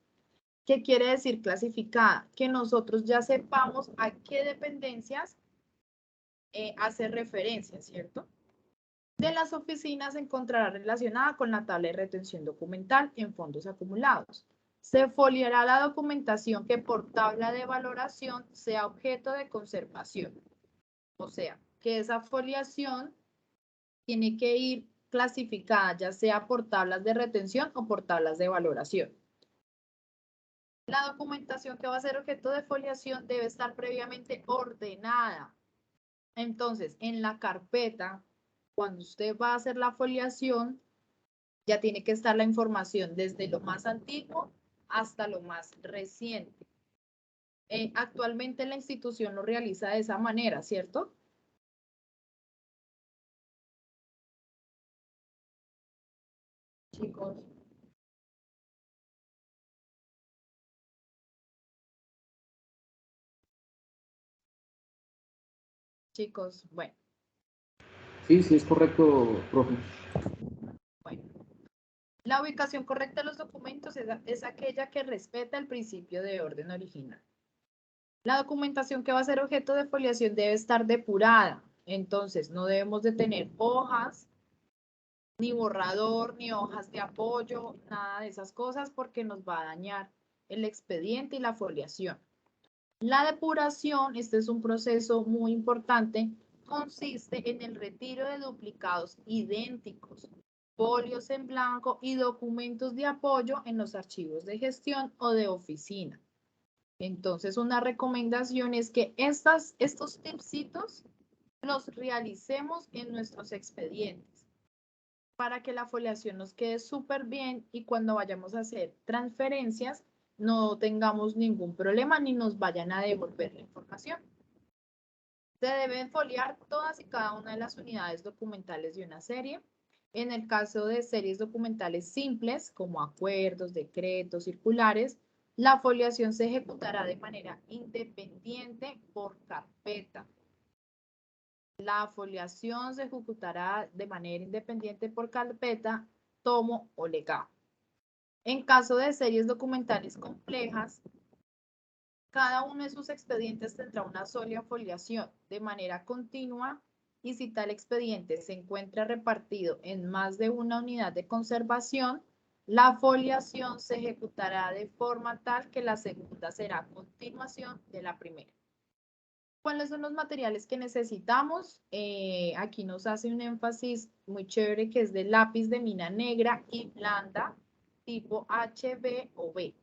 ¿Qué quiere decir clasificada? Que nosotros ya sepamos a qué dependencias hace referencia, ¿cierto? De las oficinas se encontrará relacionada con la tabla de retención documental en fondos acumulados. Se foliará la documentación que por tabla de valoración sea objeto de conservación. O sea, que esa foliación tiene que ir clasificada, ya sea por tablas de retención o por tablas de valoración. La documentación que va a ser objeto de foliación debe estar previamente ordenada. Entonces, en la carpeta, cuando usted va a hacer la foliación, ya tiene que estar la información desde lo más antiguo hasta lo más reciente. Actualmente la institución lo realiza de esa manera, ¿cierto? Chicos. Chicos, bueno. Sí, sí, es correcto, profe. Bueno. La ubicación correcta de los documentos es aquella que respeta el principio de orden original. La documentación que va a ser objeto de foliación debe estar depurada. Entonces, no debemos de tener hojas, ni borrador, ni hojas de apoyo, nada de esas cosas porque nos va a dañar el expediente y la foliación. La depuración, este es un proceso muy importante, consiste en el retiro de duplicados idénticos, folios en blanco y documentos de apoyo en los archivos de gestión o de oficina. Entonces, una recomendación es que estos tipsitos los realicemos en nuestros expedientes para que la foliación nos quede súper bien y cuando vayamos a hacer transferencias no tengamos ningún problema ni nos vayan a devolver la información. Se deben foliar todas y cada una de las unidades documentales de una serie. En el caso de series documentales simples, como acuerdos, decretos, circulares, la foliación se ejecutará de manera independiente por carpeta. La foliación se ejecutará de manera independiente por carpeta, tomo o legado. En caso de series documentales complejas, cada uno de sus expedientes tendrá una sola foliación de manera continua y si tal expediente se encuentra repartido en más de una unidad de conservación, la foliación se ejecutará de forma tal que la segunda será a continuación de la primera. ¿Cuáles son los materiales que necesitamos? Aquí nos hace un énfasis muy chévere que es de lápiz de mina negra y blanda tipo HB o B.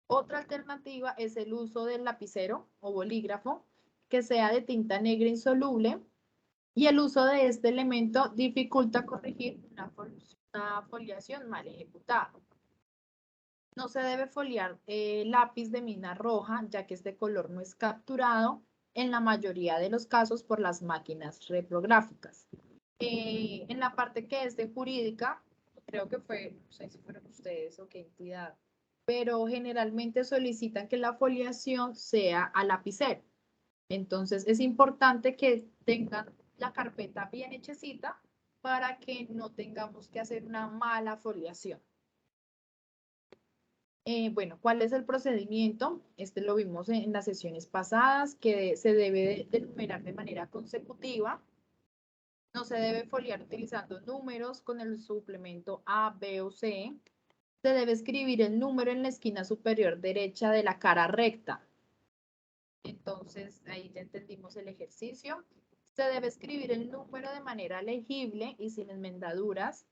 Otra alternativa es el uso del lapicero o bolígrafo que sea de tinta negra insoluble y el uso de este elemento dificulta corregir una foliación mal ejecutada. No se debe foliar lápiz de mina roja ya que este color no es capturado en la mayoría de los casos por las máquinas reprográficas. En la parte que es de jurídica, creo que fue, no sé si fueron ustedes o qué entidad, pero generalmente solicitan que la foliación sea a lapicero. Entonces es importante que tengan la carpeta bien hechecita para que no tengamos que hacer una mala foliación. Bueno, ¿cuál es el procedimiento? Este lo vimos en las sesiones pasadas, que se debe de numerar de manera consecutiva. No se debe foliar utilizando números con el suplemento A, B o C. Se debe escribir el número en la esquina superior derecha de la cara recta. Entonces, ahí ya entendimos el ejercicio. Se debe escribir el número de manera legible y sin enmendaduras.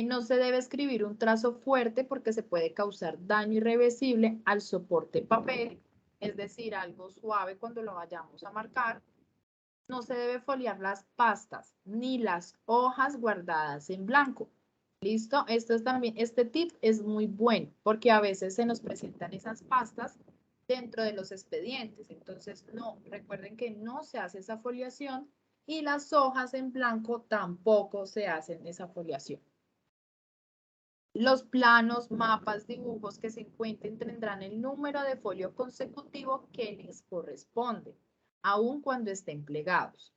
No se debe escribir un trazo fuerte porque se puede causar daño irreversible al soporte papel, es decir, algo suave cuando lo vayamos a marcar. No se debe foliar las pastas ni las hojas guardadas en blanco. ¿Listo? Este tip es muy bueno porque a veces se nos presentan esas pastas dentro de los expedientes. Entonces, no, recuerden que no se hace esa foliación y las hojas en blanco tampoco se hacen esa foliación. Los planos, mapas, dibujos que se encuentren tendrán el número de folio consecutivo que les corresponde, aun cuando estén plegados.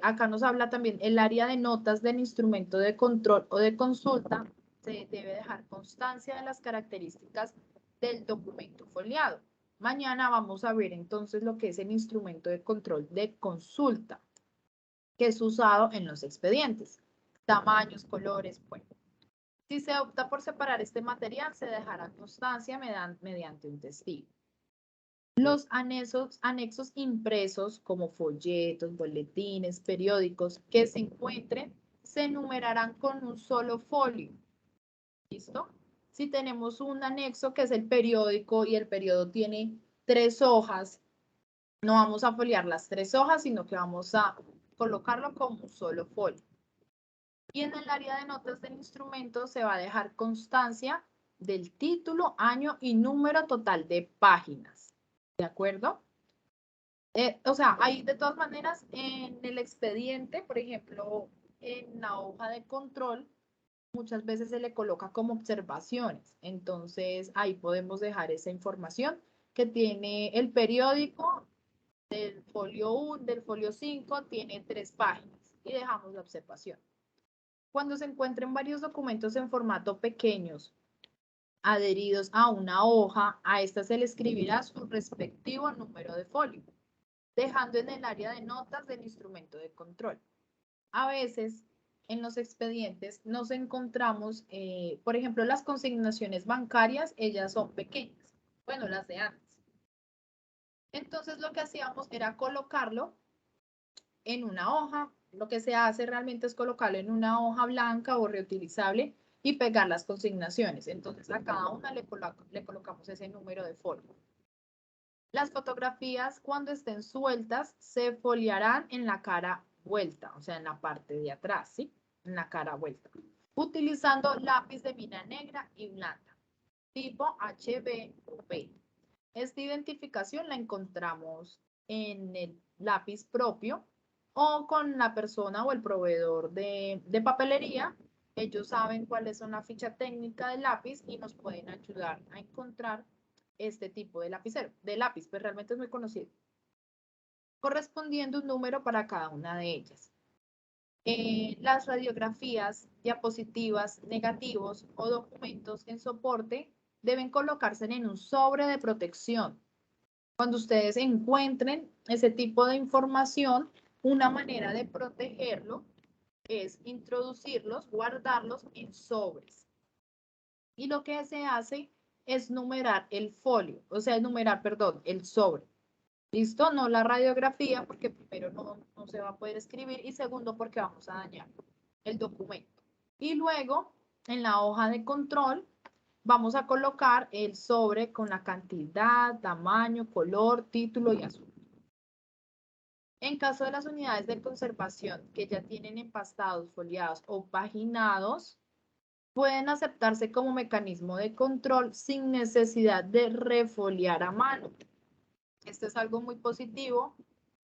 Acá nos habla también el área de notas del instrumento de control o de consulta. Se debe dejar constancia de las características del documento foliado. Mañana vamos a ver entonces lo que es el instrumento de control de consulta, que es usado en los expedientes. Tamaños, colores, bueno. Si se opta por separar este material, se dejará constancia mediante un testigo. Los anexos impresos como folletos, boletines, periódicos que se encuentren, se enumerarán con un solo folio. ¿Listo? Si tenemos un anexo que es el periódico y el periódico tiene 3 hojas, no vamos a foliar las 3 hojas, sino que vamos a colocarlo como un solo folio. Y en el área de notas del instrumento se va a dejar constancia del título, año y número total de páginas. ¿De acuerdo? O sea, hay de todas maneras en el expediente, por ejemplo, en la hoja de control, muchas veces se le coloca como observaciones. Entonces, ahí podemos dejar esa información que tiene el periódico del folio 1, del folio 5, tiene 3 páginas y dejamos la observación. Cuando se encuentren varios documentos en formato pequeños adheridos a una hoja, a esta se le escribirá su respectivo número de folio, dejando en el área de notas del instrumento de control. A veces, en los expedientes nos encontramos, por ejemplo, las consignaciones bancarias, ellas son pequeñas, bueno, las de antes. Entonces, lo que hacíamos era colocarlo en una hoja. Lo que se hace realmente es colocarlo en una hoja blanca o reutilizable y pegar las consignaciones. Entonces a cada una le colocamos ese número de folio. Las fotografías cuando estén sueltas se foliarán en la cara vuelta, o sea, en la parte de atrás, ¿sí? En la cara vuelta. Utilizando lápiz de mina negra y blanda, tipo HB o B. Esta identificación la encontramos en el lápiz propio o con la persona o el proveedor de papelería. Ellos saben cuál es una ficha técnica del lápiz y nos pueden ayudar a encontrar este tipo de lapicero, de lápiz, pues realmente es muy conocido, correspondiendo un número para cada una de ellas. Las radiografías, diapositivas, negativos o documentos en soporte deben colocarse en un sobre de protección. Cuando ustedes encuentren ese tipo de información, una manera de protegerlo es introducirlos, guardarlos en sobres. Y lo que se hace es numerar el folio, o sea, numerar, perdón, el sobre. ¿Listo? No la radiografía, porque primero no se va a poder escribir y segundo porque vamos a dañar el documento. Y luego, en la hoja de control, vamos a colocar el sobre con la cantidad, tamaño, color, título y asunto. En caso de las unidades de conservación que ya tienen empastados, foliados o paginados, pueden aceptarse como mecanismo de control sin necesidad de refoliar a mano. Esto es algo muy positivo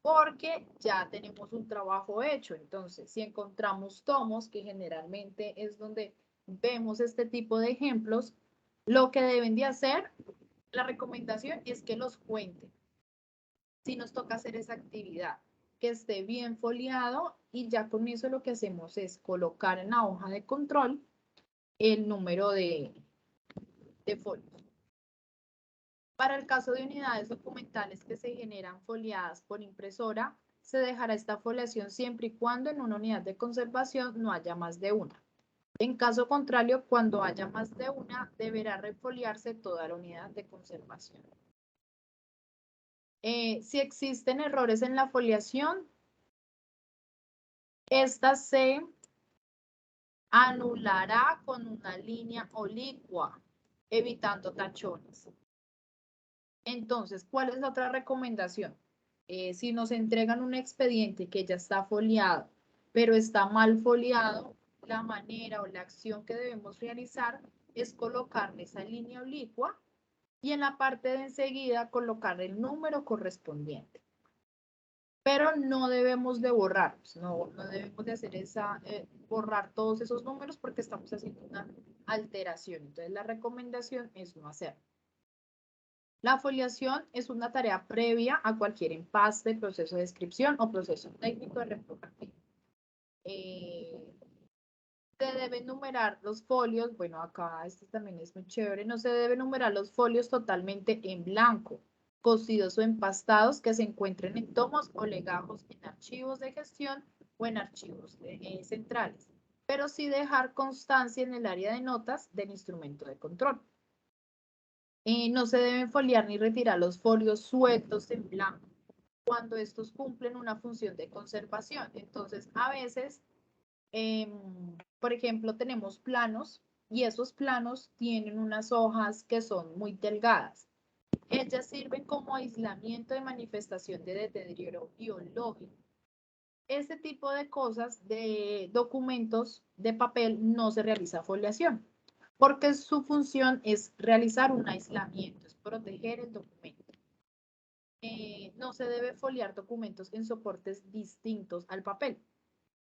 porque ya tenemos un trabajo hecho. Entonces, si encontramos tomos, que generalmente es donde vemos este tipo de ejemplos, lo que deben de hacer, la recomendación es que los cuenten. Si nos toca hacer esa actividad, que esté bien foliado y ya con eso lo que hacemos es colocar en la hoja de control el número de folios. Para el caso de unidades documentales que se generan foliadas por impresora, se dejará esta foliación siempre y cuando en una unidad de conservación no haya más de una. En caso contrario, cuando haya más de una, deberá refoliarse toda la unidad de conservación. Si existen errores en la foliación, esta se anulará con una línea oblicua, evitando tachones. Entonces, ¿cuál es la otra recomendación? Si nos entregan un expediente que ya está foliado, pero está mal foliado, la manera o la acción que debemos realizar es colocarle esa línea oblicua y en la parte de enseguida colocar el número correspondiente. Pero no debemos de borrarlos, no debemos de hacer borrar todos esos números porque estamos haciendo una alteración. Entonces, la recomendación es no hacerlo. La foliación es una tarea previa a cualquier empaste, proceso de descripción o proceso técnico de reprografía. Se deben numerar los folios, bueno, acá este también es muy chévere, no se deben numerar los folios totalmente en blanco, cosidos o empastados que se encuentren en tomos o legajos en archivos de gestión o en archivos centrales, pero sí dejar constancia en el área de notas del instrumento de control. No se deben foliar ni retirar los folios sueltos en blanco cuando estos cumplen una función de conservación. Entonces, a veces, por ejemplo, tenemos planos y esos planos tienen unas hojas que son muy delgadas. Ellas sirven como aislamiento de manifestación de deterioro biológico. Este tipo de cosas, de documentos de papel, no se realiza foliación, porque su función es realizar un aislamiento, es proteger el documento. No se debe foliar documentos en soportes distintos al papel,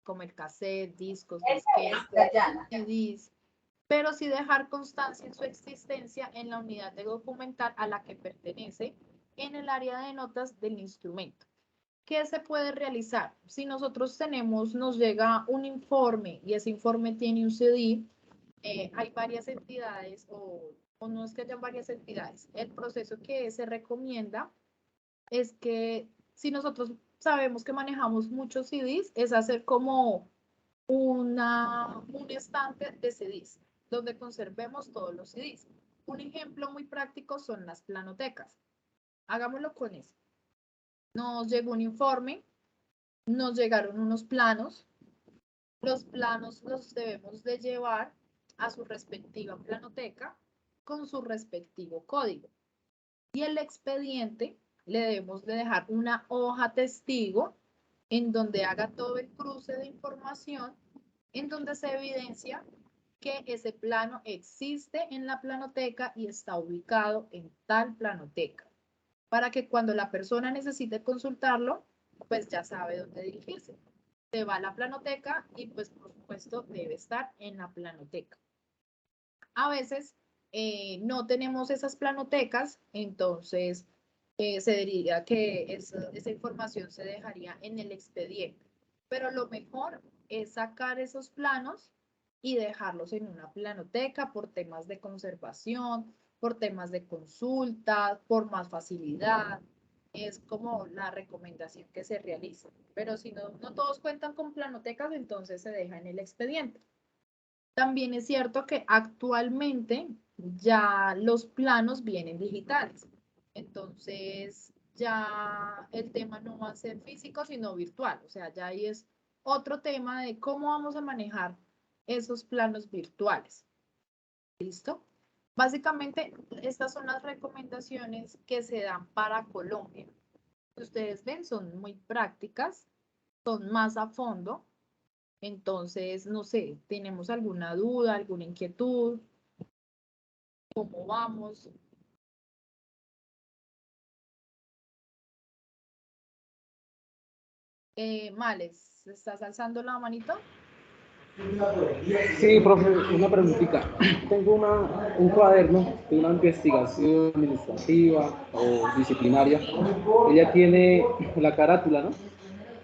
como el cassette, discos, disquetes, CDs, pero sí dejar constancia en su existencia en la unidad de documental a la que pertenece en el área de notas del instrumento. ¿Qué se puede realizar? Si nosotros nos llega un informe y ese informe tiene un CD, hay varias entidades o no es que haya varias entidades. El proceso que se recomienda es que si nosotros sabemos que manejamos muchos CDs, es hacer como un estante de CDs, donde conservemos todos los CDs. Un ejemplo muy práctico son las planotecas. Hagámoslo con eso. Nos llegó un informe, nos llegaron unos planos. Los planos los debemos de llevar a su respectiva planoteca con su respectivo código. Y el expediente le debemos de dejar una hoja testigo en donde haga todo el cruce de información, en donde se evidencia que ese plano existe en la planoteca y está ubicado en tal planoteca. para que cuando la persona necesite consultarlo, pues ya sabe dónde dirigirse. Se va a la planoteca y pues por supuesto debe estar en la planoteca. A veces no tenemos esas planotecas, entonces se diría que esa información se dejaría en el expediente. Pero lo mejor es sacar esos planos y dejarlos en una planoteca por temas de conservación, por temas de consulta, por más facilidad. Es como la recomendación que se realiza. Pero si no todos cuentan con planotecas, entonces se deja en el expediente. También es cierto que actualmente ya los planos vienen digitales. Entonces ya el tema no va a ser físico, sino virtual. O sea, ya ahí es otro tema de cómo vamos a manejar esos planos virtuales. ¿Listo? Básicamente, estas son las recomendaciones que se dan para Colombia. Ustedes ven, son muy prácticas, son más a fondo. Entonces, no sé, ¿tenemos alguna duda, alguna inquietud? ¿Cómo vamos? Males, ¿estás alzando la manito? Sí, profe, una preguntita. Tengo un cuaderno de una investigación administrativa o disciplinaria. Ella tiene la carátula, ¿no?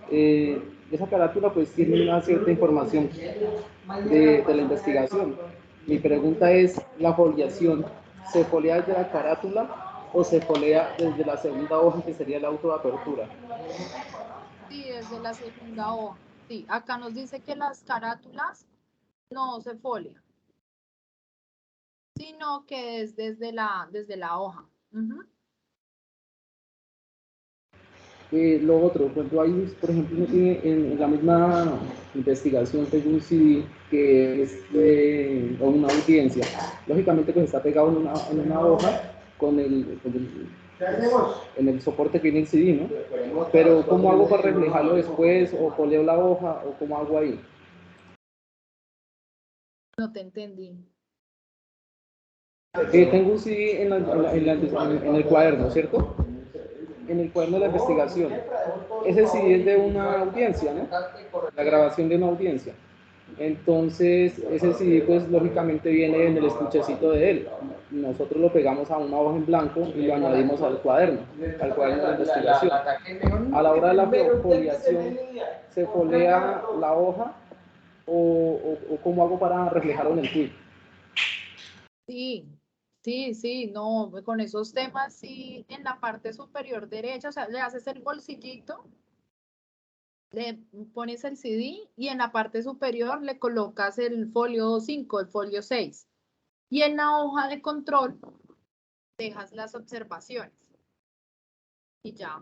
Esa carátula pues tiene una cierta información de la investigación. Mi pregunta es, ¿la foliación se folea desde la carátula o se folea desde la segunda hoja que sería el auto de apertura? Sí, desde la segunda hoja. Sí, acá nos dice que las carátulas no se folian, sino que es desde la hoja. Ujú. Lo otro, cuando hay, por ejemplo, uno tiene en la misma investigación, tengo un CD que es o una audiencia. Lógicamente, pues está pegado en una hoja en el soporte que viene el CD, ¿no? Pero, ¿cómo hago para reflejarlo después? ¿O foleo la hoja? ¿O cómo hago ahí? No te entendí. Tengo un CD en el cuaderno, ¿cierto? En el cuaderno de la investigación. Ese CD es de una audiencia, ¿no? La grabación de una audiencia. Entonces, ese CD, pues, lógicamente viene en el estuchecito de él. Nosotros lo pegamos a una hoja en blanco y lo añadimos al cuaderno de la investigación. A la hora de la foliación, ¿se folea la hoja o cómo hago para reflejarlo en el tweet? Sí, no, con esos temas, sí, en la parte superior derecha, o sea, le haces el bolsillito, le pones el CD y en la parte superior le colocas el folio 5, el folio 6. Y en la hoja de control dejas las observaciones. Y ya,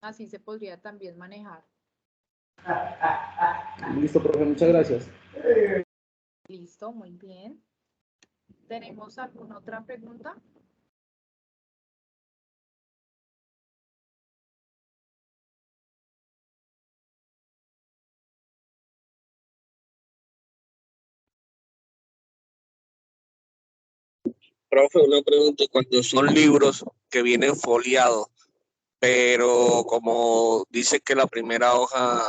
así se podría también manejar. Listo, profe, muchas gracias. Listo, muy bien. ¿Tenemos alguna otra pregunta? Profe, una pregunta. Cuando son libros que vienen foliados, pero como dice que la primera hoja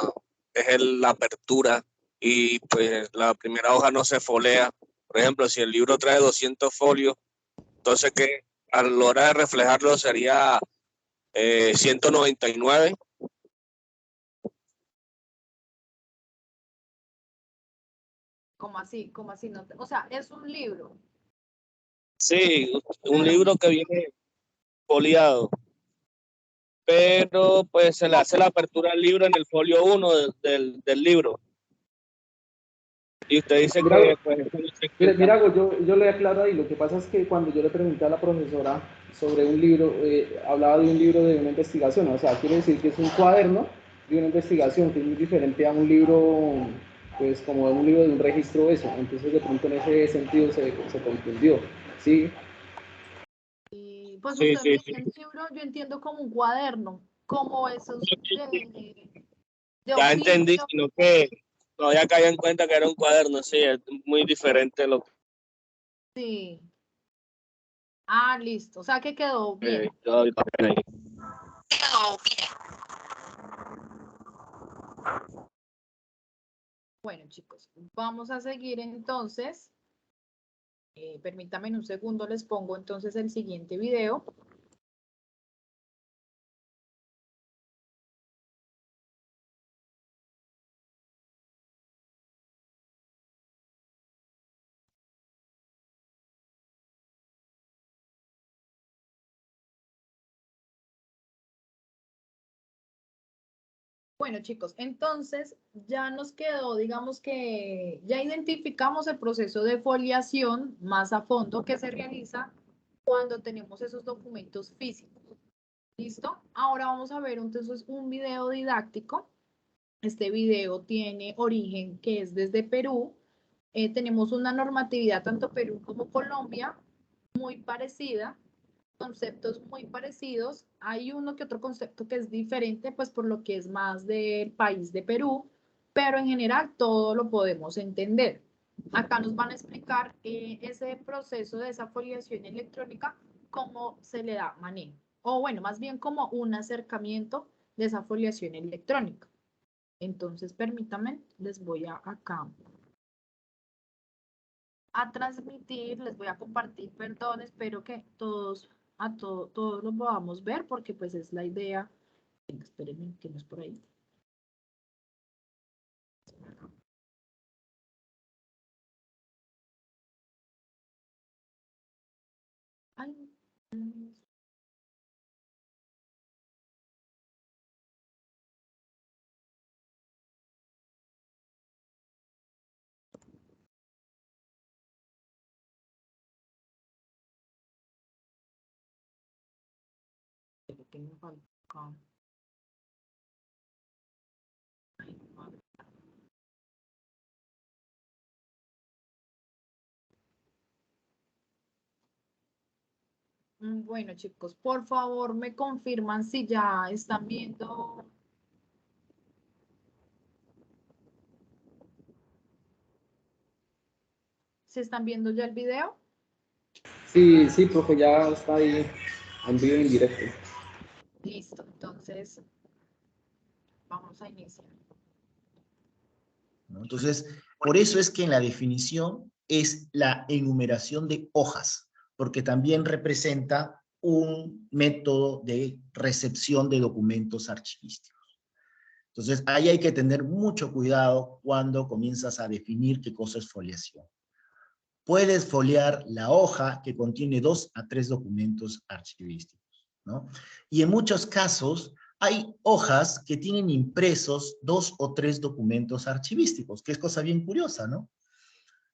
es la apertura y pues la primera hoja no se folea, por ejemplo, si el libro trae 200 folios, entonces que a la hora de reflejarlo sería 199. ¿Cómo así? ¿Cómo así? No o sea, es un libro. Sí, un libro que viene foliado, pero pues se le hace la apertura al libro en el folio 1 del libro. Y usted dice que pues, Mira, yo le aclaro ahí, lo que pasa es que cuando yo le pregunté a la profesora sobre un libro, hablaba de un libro de una investigación, o sea, quiere decir que es un cuaderno de una investigación, que es muy diferente a un libro, pues como un libro de un registro eso, entonces de pronto en ese sentido se confundió, ¿sí? Y pues Sí, usted me sí. dice el libro, yo entiendo como un cuaderno, como esos de Ya entendí, oficio. sino que todavía caí en cuenta que era un cuaderno, sí, es muy diferente lo que Sí. Ah, listo. O sea que quedó bien. todo el papel ahí. Bueno, chicos, vamos a seguir entonces. Permítanme un segundo, les pongo entonces el siguiente video. Bueno, chicos, entonces ya nos quedó, digamos que ya identificamos el proceso de foliación más a fondo que se realiza cuando tenemos esos documentos físicos. ¿Listo? Ahora vamos a ver entonces un video didáctico. Este video tiene origen que es desde Perú. Tenemos una normatividad tanto Perú como Colombia muy parecida, conceptos muy parecidos. Hay uno que otro concepto que es diferente, pues por lo que es más del país de Perú, pero en general todo lo podemos entender. Acá nos van a explicar ese proceso de esa foliación electrónica, cómo se le da manejo, o bueno, más bien como un acercamiento de esa foliación electrónica. Entonces, permítanme, les voy a acá a transmitir, les voy a compartir, perdón, espero que todos lo podamos ver porque pues es la idea. Espérenme, que no es por ahí. Ay, que me falta acá. Ay, madre. Bueno, chicos, por favor me confirman si ya están viendo. ¿Se están viendo ya el video? Sí, sí, profe, ya está ahí en vivo y en directo. Listo, entonces vamos a iniciar. ¿No? Entonces, por eso es que en la definición es la enumeración de hojas, porque también representa un método de recepción de documentos archivísticos. Entonces, ahí hay que tener mucho cuidado cuando comienzas a definir qué cosa es foliación. Puedes foliar la hoja que contiene 2 a 3 documentos archivísticos, ¿no? Y en muchos casos hay hojas que tienen impresos 2 o 3 documentos archivísticos, que es cosa bien curiosa, ¿no?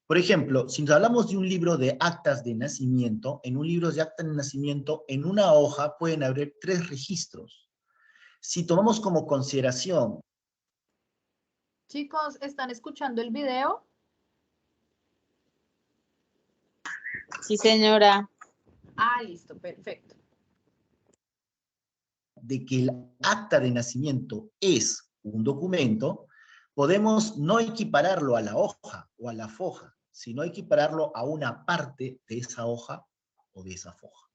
Por ejemplo, si nos hablamos de un libro de actas de nacimiento, en un libro de actas de nacimiento, en una hoja pueden haber 3 registros. Si tomamos como consideración... Chicos, ¿están escuchando el video? Sí, señora. Ah, listo, perfecto. De que el acta de nacimiento es un documento, podemos no equipararlo a la hoja o a la foja, sino equipararlo a una parte de esa hoja o de esa foja.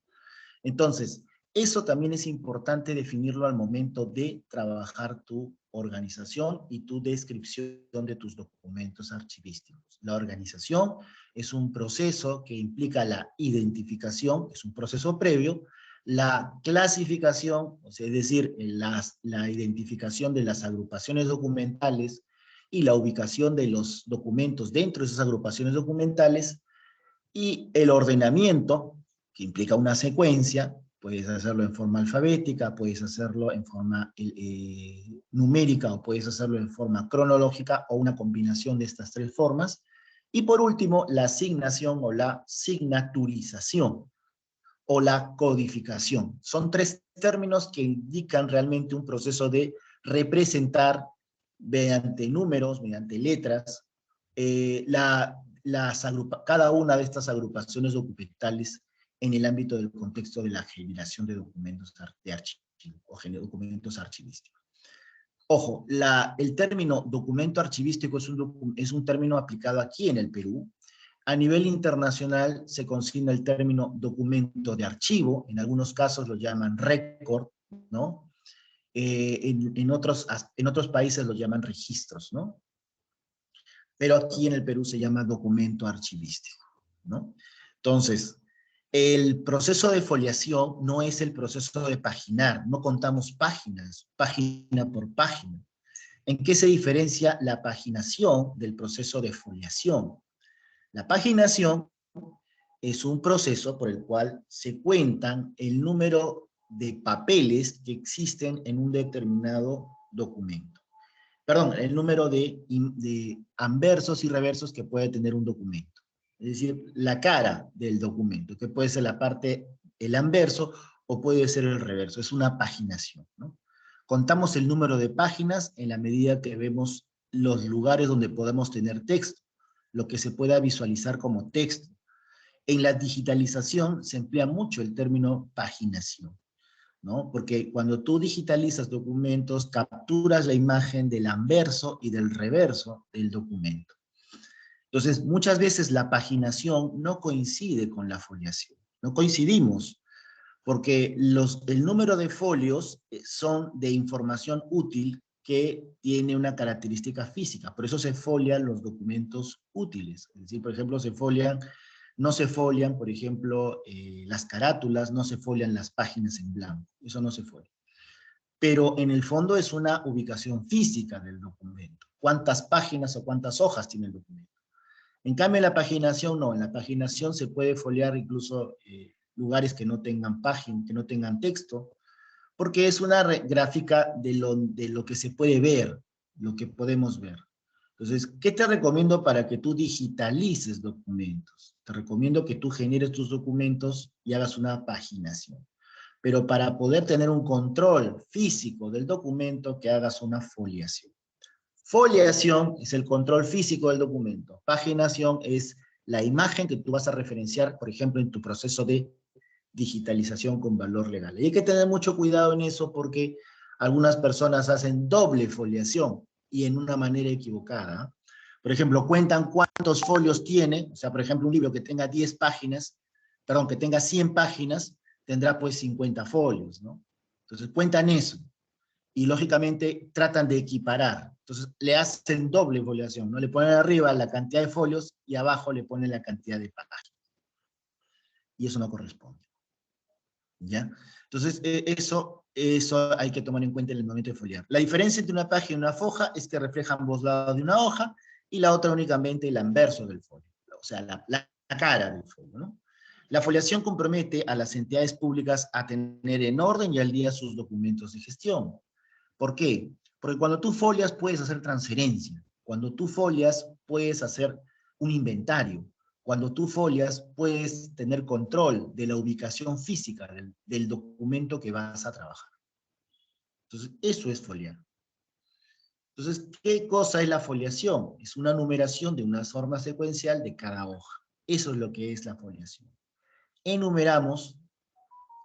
Entonces, eso también es importante definirlo al momento de trabajar tu organización y tu descripción de tus documentos archivísticos. La organización es un proceso que implica la identificación, es un proceso previo, la clasificación, o sea, es decir, la identificación de las agrupaciones documentales y la ubicación de los documentos dentro de esas agrupaciones documentales, y el ordenamiento, que implica una secuencia. Puedes hacerlo en forma alfabética, puedes hacerlo en forma numérica, o puedes hacerlo en forma cronológica, o una combinación de estas 3 formas. Y por último, la asignación o la signaturización, o la codificación. Son 3 términos que indican realmente un proceso de representar mediante números, mediante letras, cada una de estas agrupaciones documentales en el ámbito del contexto de la generación de documentos de archivo, o documentos archivísticos. Ojo, el término documento archivístico es un término aplicado aquí en el Perú. A nivel internacional se consigna el término documento de archivo, en algunos casos lo llaman récord, ¿no? en otros países los llaman registros, ¿no? Pero aquí en el Perú se llama documento archivístico, ¿no? Entonces, el proceso de foliación no es el proceso de paginar, no contamos páginas, página por página. ¿En qué se diferencia la paginación del proceso de foliación? La paginación es un proceso por el cual se cuentan el número de papeles que existen en un determinado documento. Perdón, el número de anversos y reversos que puede tener un documento. Es decir, la cara del documento, que puede ser la parte, el anverso, o puede ser el reverso. Es una paginación, ¿no? Contamos el número de páginas en la medida que vemos los lugares donde podemos tener texto, lo que se pueda visualizar como texto. En la digitalización se emplea mucho el término paginación, ¿no? Porque cuando tú digitalizas documentos, capturas la imagen del anverso y del reverso del documento. Entonces, muchas veces la paginación no coincide con la foliación. No coincidimos, porque el número de folios son de información útil que tiene una característica física. Por eso se folian los documentos útiles. Es decir, por ejemplo, no se folian, por ejemplo, las carátulas, no se folian las páginas en blanco. Eso no se folia. Pero en el fondo es una ubicación física del documento. ¿Cuántas páginas o cuántas hojas tiene el documento? En cambio, en la paginación no. En la paginación se puede foliar incluso lugares que no tengan página, que no tengan texto, porque es una gráfica de lo que se puede ver, lo que podemos ver. Entonces, ¿qué te recomiendo para que tú digitalices documentos? Te recomiendo que tú generes tus documentos y hagas una paginación. Pero para poder tener un control físico del documento, que hagas una foliación. Foliación es el control físico del documento. Paginación es la imagen que tú vas a referenciar, por ejemplo, en tu proceso de digitalización con valor legal. Y hay que tener mucho cuidado en eso porque algunas personas hacen doble foliación y en una manera equivocada. Por ejemplo, cuentan cuántos folios tiene, o sea, por ejemplo, un libro que tenga 10 páginas, perdón, que tenga 100 páginas, tendrá pues 50 folios, ¿no? Entonces cuentan eso. Y lógicamente tratan de equiparar. Entonces le hacen doble foliación, ¿no? Le ponen arriba la cantidad de folios y abajo le ponen la cantidad de páginas. Y eso no corresponde. ¿Ya? Entonces eso hay que tomar en cuenta en el momento de foliar. La diferencia entre una página y una foja es que refleja ambos lados de una hoja y la otra únicamente el anverso del folio. O sea, la cara del folio, ¿no? La foliación compromete a las entidades públicas a tener en orden y al día sus documentos de gestión. ¿Por qué? Porque cuando tú folias puedes hacer transferencia. Cuando tú folias puedes hacer un inventario. Cuando tú folias puedes tener control de la ubicación física del documento que vas a trabajar. Entonces, eso es foliar. Entonces, ¿qué cosa es la foliación? Es una numeración de una forma secuencial de cada hoja. Eso es lo que es la foliación. Enumeramos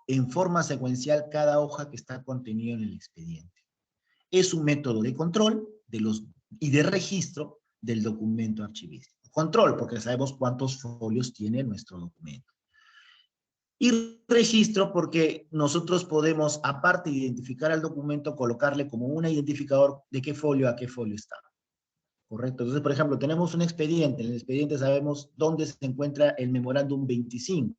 en forma secuencial cada hoja que está contenida en el expediente. Es un método de control y de registro del documento archivístico. Control, porque sabemos cuántos folios tiene nuestro documento. Y registro, porque nosotros podemos, aparte de identificar al documento, colocarle como un identificador de qué folio a qué folio está. ¿Correcto? Entonces, por ejemplo, tenemos un expediente. En el expediente sabemos dónde se encuentra el memorándum 25.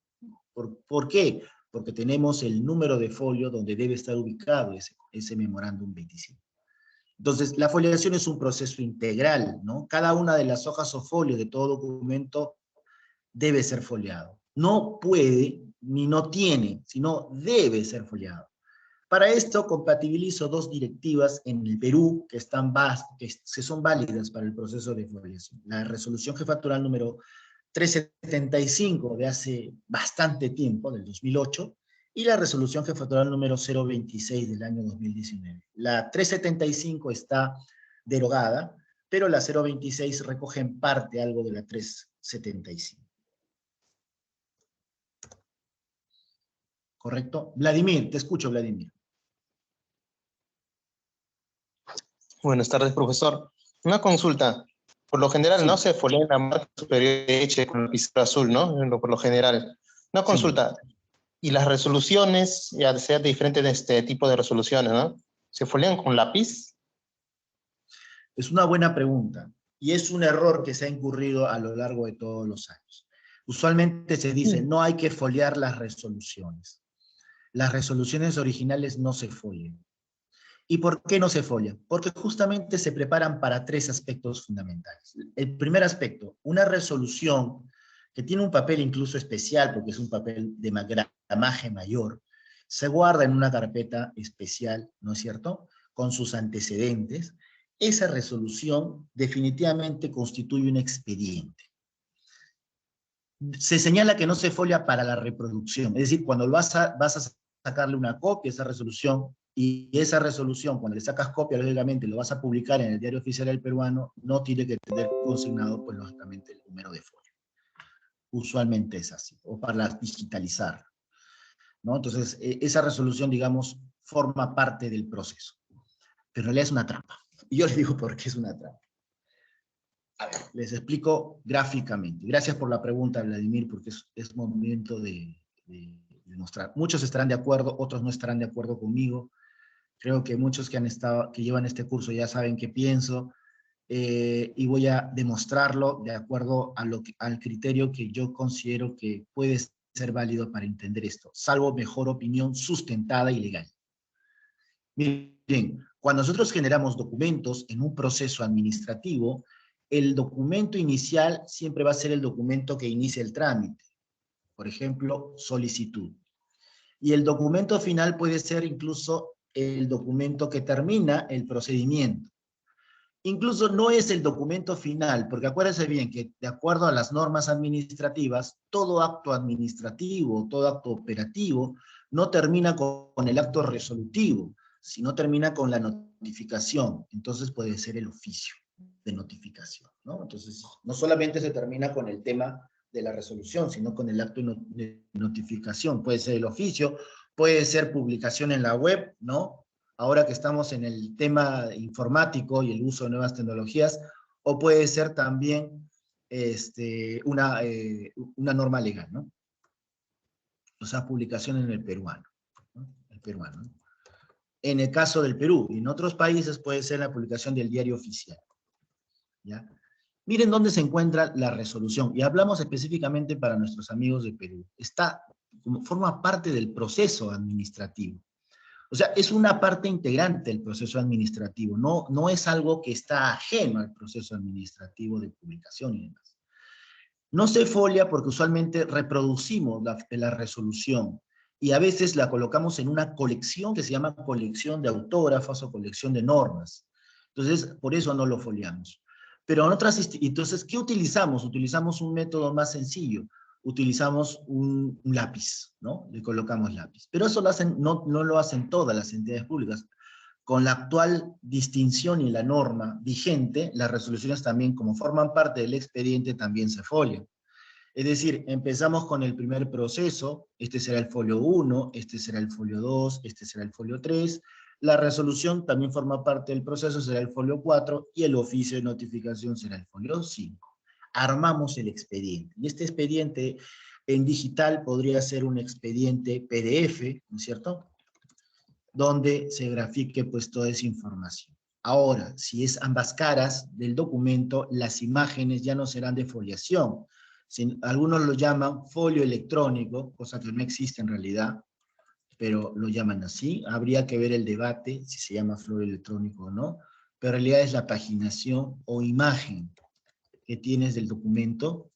¿Por qué? Porque tenemos el número de folio donde debe estar ubicado ese memorándum 25. Entonces, la foliación es un proceso integral, ¿no? Cada una de las hojas o folios de todo documento debe ser foliado. No puede, ni no tiene, sino debe ser foliado. Para esto, compatibilizo dos directivas en el Perú que son válidas para el proceso de foliación. La resolución jefatural número 375 de hace bastante tiempo, del 2008, y la resolución jefatural número 026 del año 2019. La 375 está derogada, pero la 026 recoge en parte algo de la 375. ¿Correcto? Vladimir, te escucho, Vladimir. Buenas tardes, profesor. Una consulta. Por lo general, no se folia en la marca superior derecha con el pizarro azul, ¿no? Por lo general. Una consulta. Y las resoluciones, ya sea de diferentes tipo de resoluciones, ¿no? ¿Se folian con lápiz? Es una buena pregunta y es un error que se ha incurrido a lo largo de todos los años. Usualmente se dice, no hay que foliar las resoluciones. Las resoluciones originales no se folian. ¿Y por qué no se folian? Porque justamente se preparan para tres aspectos fundamentales. El primer aspecto, una resolución que tiene un papel incluso especial, porque es un papel de gramaje mayor, se guarda en una carpeta especial, ¿no es cierto?, con sus antecedentes. Esa resolución definitivamente constituye un expediente. Se señala que no se folia para la reproducción, es decir, cuando vas a sacarle una copia a esa resolución, y esa resolución, cuando le sacas copia, lógicamente lo vas a publicar en el Diario Oficial del Peruano, no tiene que tener consignado, pues lógicamente, el número de folio. Usualmente es así, o para digitalizar, ¿no? Entonces, esa resolución, digamos, forma parte del proceso. Pero en realidad es una trampa. Y yo les digo por qué es una trampa. A ver, les explico gráficamente. Gracias por la pregunta, Vladimir, porque es momento de mostrar. Muchos estarán de acuerdo, otros no estarán de acuerdo conmigo. Creo que muchos que llevan este curso ya saben qué pienso, y voy a demostrarlo de acuerdo a al criterio que yo considero que puede ser válido para entender esto, salvo mejor opinión sustentada y legal. Miren, cuando nosotros generamos documentos en un proceso administrativo, el documento inicial siempre va a ser el documento que inicia el trámite. Por ejemplo, solicitud. Y el documento final puede ser incluso el documento que termina el procedimiento. Incluso no es el documento final, porque acuérdense bien que de acuerdo a las normas administrativas, todo acto administrativo, todo acto operativo, no termina con el acto resolutivo, sino termina con la notificación. Entonces puede ser el oficio de notificación, ¿no? Entonces, no solamente se termina con el tema de la resolución, sino con el acto de notificación. Puede ser el oficio, puede ser publicación en la web, ¿no? Ahora que estamos en el tema informático y el uso de nuevas tecnologías, o puede ser también una norma legal, ¿no? O sea, publicación en el peruano, ¿no? El peruano, ¿no? En el caso del Perú, y en otros países puede ser la publicación del Diario Oficial, ¿ya? Miren dónde se encuentra la resolución, y hablamos específicamente para nuestros amigos de Perú. Forma parte del proceso administrativo. O sea, es una parte integrante del proceso administrativo, no es algo que está ajeno al proceso administrativo de publicación y demás. No se folia porque usualmente reproducimos la resolución, y a veces la colocamos en una colección que se llama colección de autógrafos o colección de normas. Entonces, por eso no lo foliamos. Pero en otras, entonces, ¿qué utilizamos? Utilizamos un método más sencillo. Utilizamos un lápiz, ¿no? Le colocamos lápiz. Pero eso no lo hacen todas las entidades públicas. Con la actual distinción y la norma vigente, las resoluciones también, como forman parte del expediente, también se folian. Es decir, empezamos con el primer proceso, este será el folio 1, este será el folio 2, este será el folio 3, la resolución también forma parte del proceso, será el folio 4, y el oficio de notificación será el folio 5. Armamos el expediente, y este expediente en digital podría ser un expediente PDF, ¿no es cierto?, donde se grafique pues toda esa información. Ahora, si es ambas caras del documento, las imágenes ya no serán de foliación. Algunos lo llaman folio electrónico, cosa que no existe en realidad, pero lo llaman así. Habría que ver el debate si se llama folio electrónico o no, pero en realidad es la paginación o imagen que tienes del documento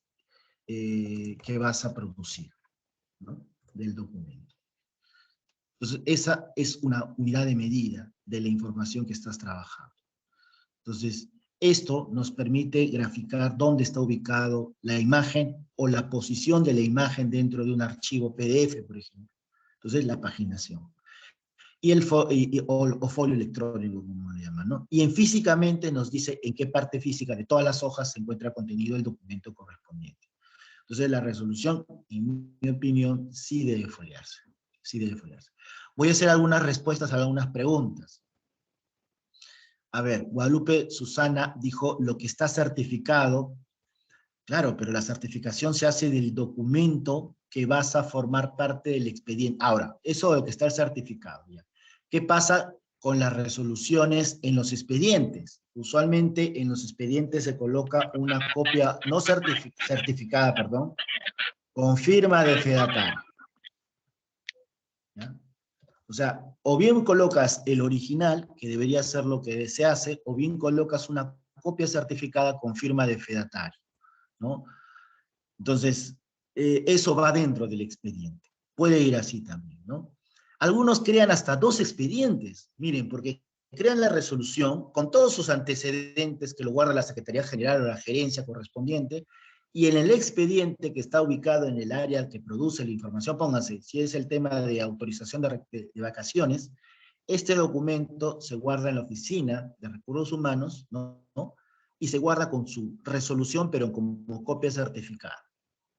que vas a producir, ¿no?, del documento. Entonces, esa es una unidad de medida de la información que estás trabajando. Entonces, esto nos permite graficar dónde está ubicado la imagen o la posición de la imagen dentro de un archivo PDF, por ejemplo. Entonces, la paginación. Y o folio electrónico, como lo llaman, ¿no? Y físicamente nos dice en qué parte física de todas las hojas se encuentra contenido el documento correspondiente. Entonces, la resolución, en mi opinión, sí debe foliarse. Sí debe foliarse. Voy a hacer algunas respuestas a algunas preguntas. A ver, Guadalupe Susana dijo lo que está certificado. Claro, pero la certificación se hace del documento que vas a formar parte del expediente. Ahora, eso de que está el certificado, ¿ya? ¿Qué pasa con las resoluciones en los expedientes. Usualmente en los expedientes se coloca una copia no certificada, perdón, con firma de fedatario. ¿Ya? O sea, o bien colocas el original, que debería ser lo que se hace, o bien colocas una copia certificada con firma de fedatario, ¿no? Entonces, eso va dentro del expediente. Puede ir así también, ¿no? Algunos crean hasta 2 expedientes, miren, porque crean la resolución con todos sus antecedentes que lo guarda la Secretaría General o la gerencia correspondiente, y en el expediente que está ubicado en el área que produce la información, pónganse, si es el tema de autorización de vacaciones, este documento se guarda en la Oficina de Recursos Humanos, ¿no? Y se guarda con su resolución, pero como copia certificada,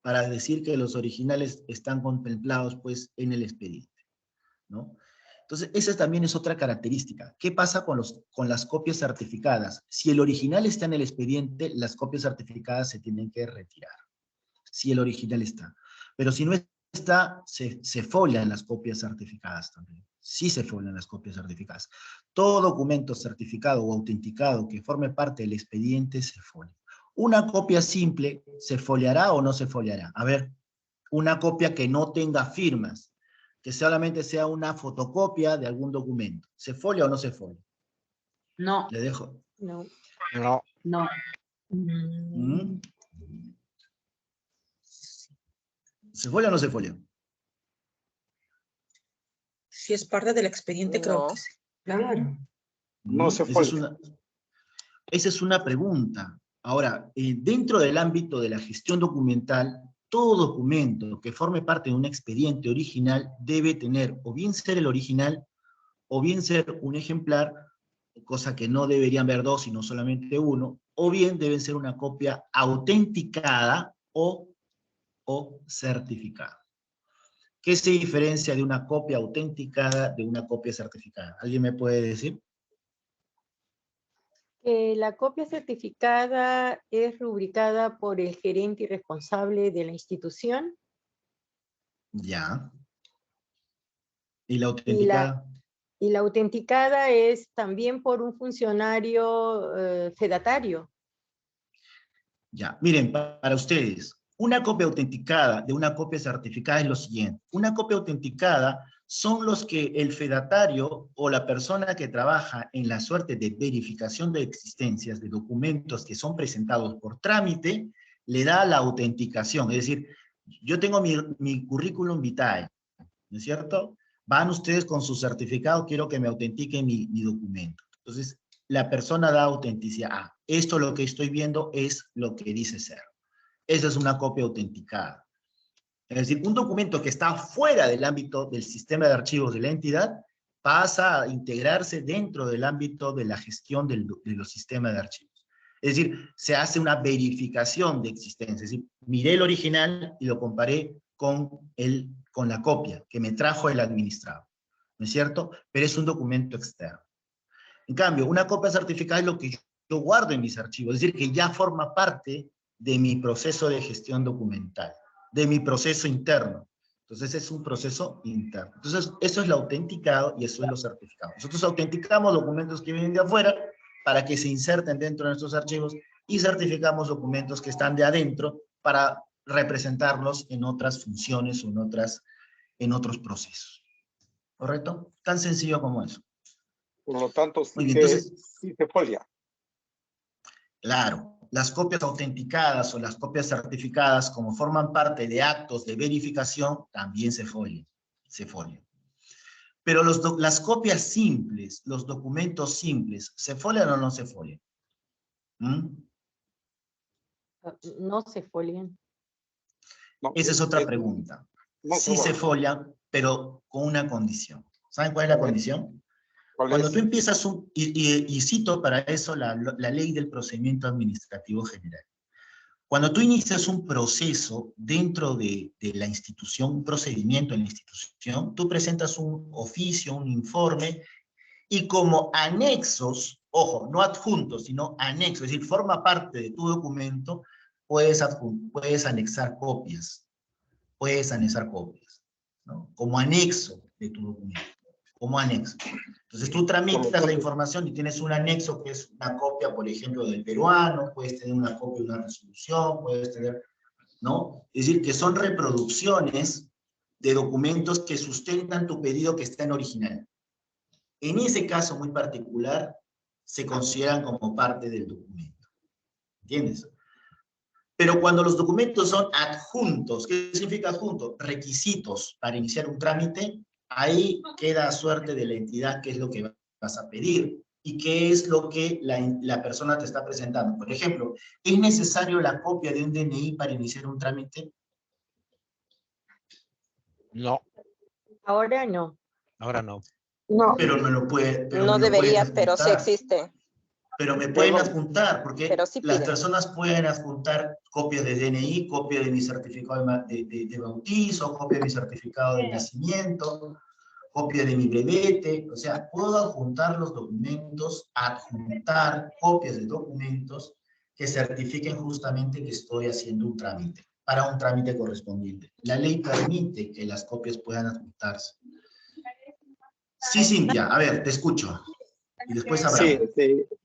para decir que los originales están contemplados, pues, en el expediente, ¿no? Entonces, esa también es otra característica. ¿Qué pasa con las copias certificadas? Si el original está en el expediente, las copias certificadas se tienen que retirar. Si el original está. Pero si no está, se folian las copias certificadas también. Sí se folian las copias certificadas. Todo documento certificado o autenticado que forme parte del expediente se folia. Una copia simple, ¿se foliará o no se foliará? A ver, una copia que no tenga firmas, que solamente sea una fotocopia de algún documento. ¿Se folia o no se folia? No. Le dejo. No. No. No. ¿Se folia o no se folia? Si es parte del expediente, creo que sí. Claro. No se folia. Esa es una pregunta. Ahora, dentro del ámbito de la gestión documental, todo documento que forme parte de un expediente original debe tener o bien ser el original o bien ser un ejemplar, cosa que no deberían haber 2, sino solamente 1, o bien deben ser una copia autenticada o certificada. ¿Qué se diferencia de una copia autenticada de una copia certificada? ¿Alguien me puede decir? La copia certificada es rubricada por el gerente y responsable de la institución. Ya. ¿Y la autenticada? Y la autenticada es también por un funcionario fedatario. Ya, miren, para ustedes, una copia autenticada de una copia certificada es lo siguiente. Una copia autenticada son los que el fedatario o la persona que trabaja en la suerte de verificación de existencias de documentos que son presentados por trámite, le da la autenticación. Es decir, yo tengo mi currículum vitae, ¿no es cierto? Van ustedes con su certificado, quiero que me autentiquen mi documento. Entonces, la persona da autenticidad. Ah, esto lo que estoy viendo es lo que dice ser. Esa es una copia autenticada. Es decir, un documento que está fuera del ámbito del sistema de archivos de la entidad pasa a integrarse dentro del ámbito de la gestión de los sistemas de archivos. Es decir, se hace una verificación de existencia. Es decir, miré el original y lo comparé con la copia que me trajo el administrador. ¿No es cierto? Pero es un documento externo. En cambio, una copia certificada es lo que yo guardo en mis archivos. Es decir, que ya forma parte de mi proceso de gestión documental, de mi proceso interno. Entonces es un proceso interno. Entonces eso es lo autenticado y eso es lo certificado. Nosotros autenticamos documentos que vienen de afuera para que se inserten dentro de nuestros archivos y certificamos documentos que están de adentro para representarlos en otras funciones o en otros procesos. ¿Correcto? Tan sencillo como eso. Por lo tanto, sí, entonces, sí se folia. Claro. Las copias autenticadas o las copias certificadas, como forman parte de actos de verificación, también se folian. Pero las copias simples, los documentos simples, ¿se folian o no se folian? No se folian. Esa es otra pregunta. Sí se folian, pero con una condición. ¿Saben cuál es la condición? Cuando tú empiezas y cito para eso la ley del procedimiento administrativo general. Cuando tú inicias un proceso dentro de la institución, un procedimiento en la institución, tú presentas un oficio, un informe, y como anexos, ojo, no adjuntos, sino anexos, es decir, forma parte de tu documento, puedes anexar copias. ¿No? Como anexo de tu documento. Como anexo. Entonces tú tramitas la información y tienes un anexo que es una copia, por ejemplo, del peruano, puedes tener una copia de una resolución, puedes tener, ¿no? Es decir, que son reproducciones de documentos que sustentan tu pedido que está en original. En ese caso muy particular, se consideran como parte del documento. ¿Entiendes? Pero cuando los documentos son adjuntos, ¿qué significa adjunto? Requisitos para iniciar un trámite, ahí queda a suerte de la entidad qué es lo que vas a pedir y qué es lo que la persona te está presentando. Por ejemplo, ¿es necesario la copia de un DNI para iniciar un trámite? No. Ahora no. Ahora no. No. Pero me lo puede, pero No me lo debería, pueden pero sí adjuntar. existe. Pero me pueden adjuntar, porque Pero sí las piden. personas pueden adjuntar copia de DNI, copia de mi certificado de bautizo, copia de mi certificado de nacimiento, copia de mi brevete. O sea, puedo adjuntar los documentos, adjuntar copias de documentos que certifiquen justamente que estoy haciendo un trámite, para un trámite correspondiente. La ley permite que las copias puedan adjuntarse. Sí, Cintia, a ver, te escucho. Y después Sí, Abraham.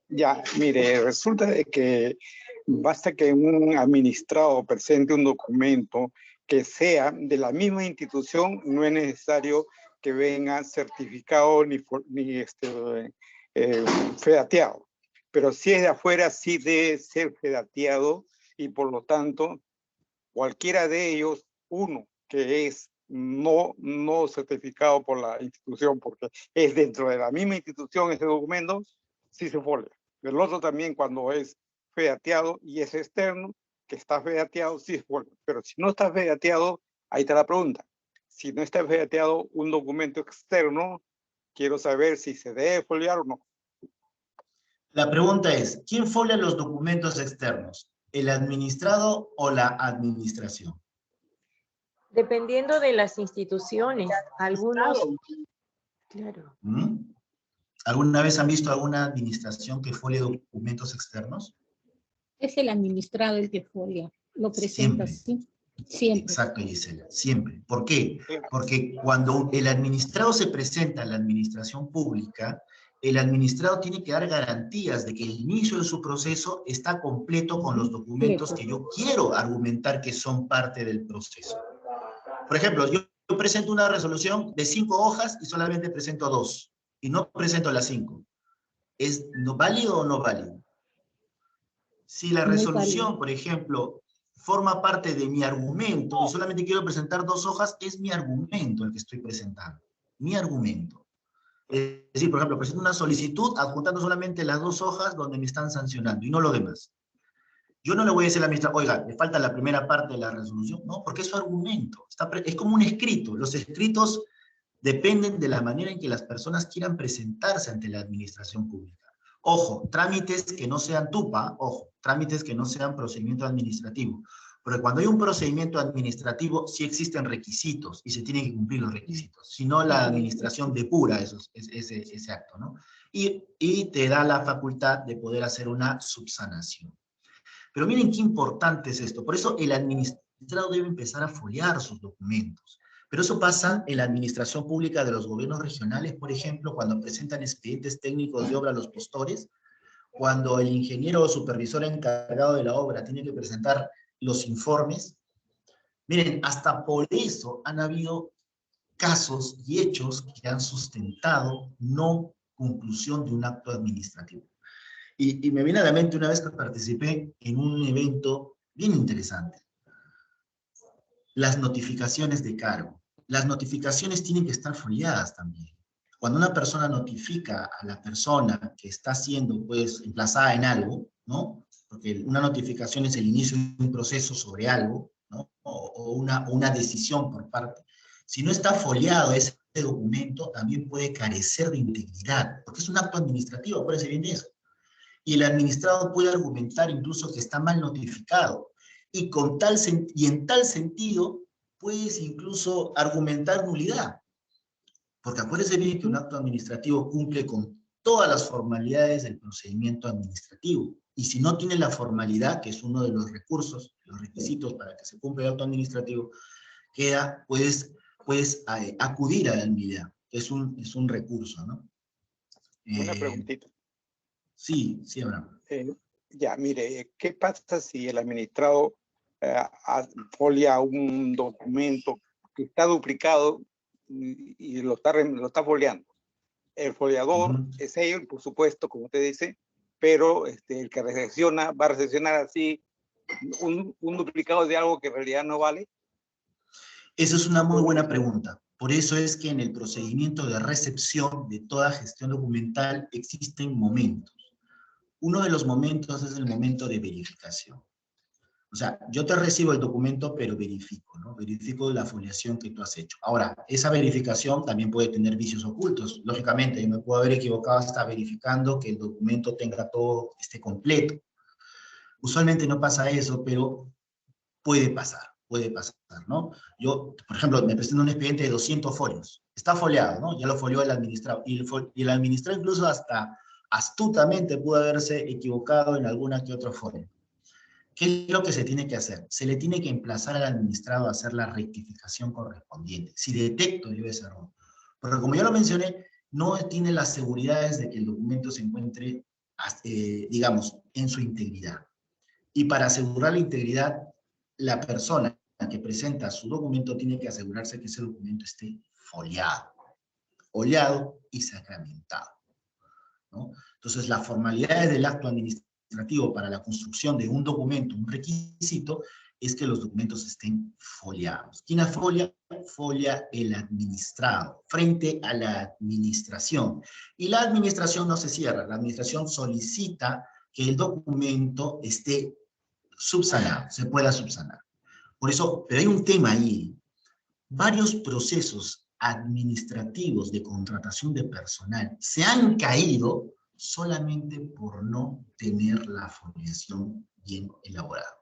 ya, mire, resulta de que basta que un administrado presente un documento que sea de la misma institución, no es necesario que venga certificado ni fedateado. Pero si es de afuera, sí debe ser fedateado y por lo tanto, cualquiera de ellos, uno que es no certificado por la institución, porque es dentro de la misma institución ese documento, sí se folia. El otro también cuando es fedateado y es externo, que está fedateado, sí se folia. Pero si no está fedateado, ahí está la pregunta. Si no está fedateado un documento externo, quiero saber si se debe foliar o no. La pregunta es, ¿quién folia los documentos externos? ¿El administrado o la administración? Dependiendo de las instituciones, algunos... Claro. ¿Mm? ¿Alguna vez han visto alguna administración que folie documentos externos? Es el administrado el que folia, lo presenta así. Siempre. Exacto, Gisela, siempre. ¿Por qué? Porque cuando el administrado se presenta a la administración pública, el administrado tiene que dar garantías de que el inicio de su proceso está completo con los documentos que yo quiero argumentar que son parte del proceso. Por ejemplo, yo presento una resolución de 5 hojas y solamente presento 2, y no presento las 5. ¿Es válido o no válido? Si la resolución, por ejemplo, forma parte de mi argumento y solamente quiero presentar 2 hojas, es mi argumento el que estoy presentando. Mi argumento. Es decir, por ejemplo, presento una solicitud adjuntando solamente las 2 hojas donde me están sancionando y no lo demás. Yo no le voy a decir a la ministra, oiga, le falta la primera parte de la resolución, no, porque es su argumento. Es como un escrito. Los escritos dependen de la manera en que las personas quieran presentarse ante la administración pública. Ojo, trámites que no sean TUPA, ojo, trámites que no sean procedimiento administrativo. Porque cuando hay un procedimiento administrativo, sí existen requisitos y se tienen que cumplir los requisitos. Si no, la administración depura ese acto, ¿no? Y te da la facultad de poder hacer una subsanación. Pero miren qué importante es esto. Por eso el administrado debe empezar a foliar sus documentos. Pero eso pasa en la administración pública de los gobiernos regionales, por ejemplo, cuando presentan expedientes técnicos de obra a los postores, cuando el ingeniero o supervisor encargado de la obra tiene que presentar los informes. Miren, hasta por eso han habido casos y hechos que han sustentado no conclusión de un acto administrativo. Y me viene a la mente una vez que participé en un evento bien interesante. Las notificaciones de cargo. Las notificaciones tienen que estar foliadas también. Cuando una persona notifica a la persona que está siendo, pues, emplazada en algo, ¿no? Porque una notificación es el inicio de un proceso sobre algo, ¿no? O una decisión por parte. Si no está foliado ese documento, también puede carecer de integridad, porque es un acto administrativo, acuérdense bien de eso. Y el administrado puede argumentar incluso que está mal notificado. Y en tal sentido, puedes incluso argumentar nulidad. Porque acuérdense bien que un acto administrativo cumple con todas las formalidades del procedimiento administrativo. Y si no tiene la formalidad, que es uno de los recursos, los requisitos para que se cumpla el acto administrativo, puedes acudir a la nulidad. Es un recurso, ¿no? Una preguntita. Sí, sí, Abraham. Ya, mire, ¿qué pasa si el administrado folia un documento que está duplicado y lo está foliando? El foliador es él, por supuesto, como usted dice, pero el que recepciona va a recepcionar así un duplicado de algo que en realidad no vale. Esa es una muy buena pregunta. Por eso es que en el procedimiento de recepción de toda gestión documental existen momentos. Uno de los momentos es el momento de verificación. O sea, yo te recibo el documento, pero verifico, ¿no? Verifico la foliación que tú has hecho. Ahora, esa verificación también puede tener vicios ocultos. Lógicamente, yo me puedo haber equivocado hasta verificando que el documento tenga todo, esté completo. Usualmente no pasa eso, pero puede pasar, ¿no? Yo, por ejemplo, me presento un expediente de 200 folios. Está foliado, ¿no? Ya lo folió el administrado. Y el administrado incluso hasta astutamente pudo haberse equivocado en alguna que otra folio. ¿Qué es lo que se tiene que hacer? Se le tiene que emplazar al administrado a hacer la rectificación correspondiente, si detecto yo ese error. Porque como ya lo mencioné, no tiene las seguridades de que el documento se encuentre, digamos, en su integridad. Y para asegurar la integridad, la persona que presenta su documento tiene que asegurarse que ese documento esté foliado y sacramentado, ¿no? Entonces, las formalidades del acto administrativo para la construcción de un documento, un requisito, es que los documentos estén foliados. ¿Quién folia? Folia el administrado, frente a la administración. Y la administración no se cierra, la administración solicita que el documento esté subsanado, se pueda subsanar. Por eso, pero hay un tema ahí. Varios procesos administrativos de contratación de personal se han caído solamente por no tener la foliación bien elaborada.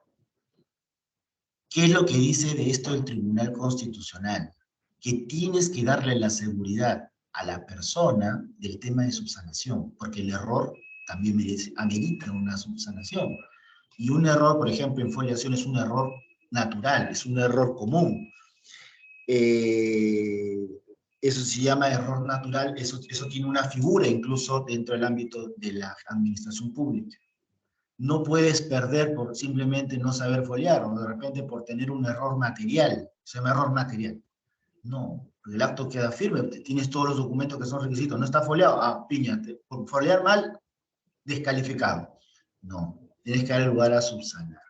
¿Qué es lo que dice de esto el Tribunal Constitucional? Que tienes que darle la seguridad a la persona del tema de subsanación, porque el error también amerita una subsanación. Y un error, por ejemplo, en foliación es un error natural, es un error común. Eso se llama error natural, eso tiene una figura incluso dentro del ámbito de la administración pública. No puedes perder por simplemente no saber foliar, o de repente por tener un error material, se llama error material. No, el acto queda firme, tienes todos los documentos que son requisitos, no está foliado, piñate, por foliar mal, descalificado. No, tienes que dar lugar a subsanar.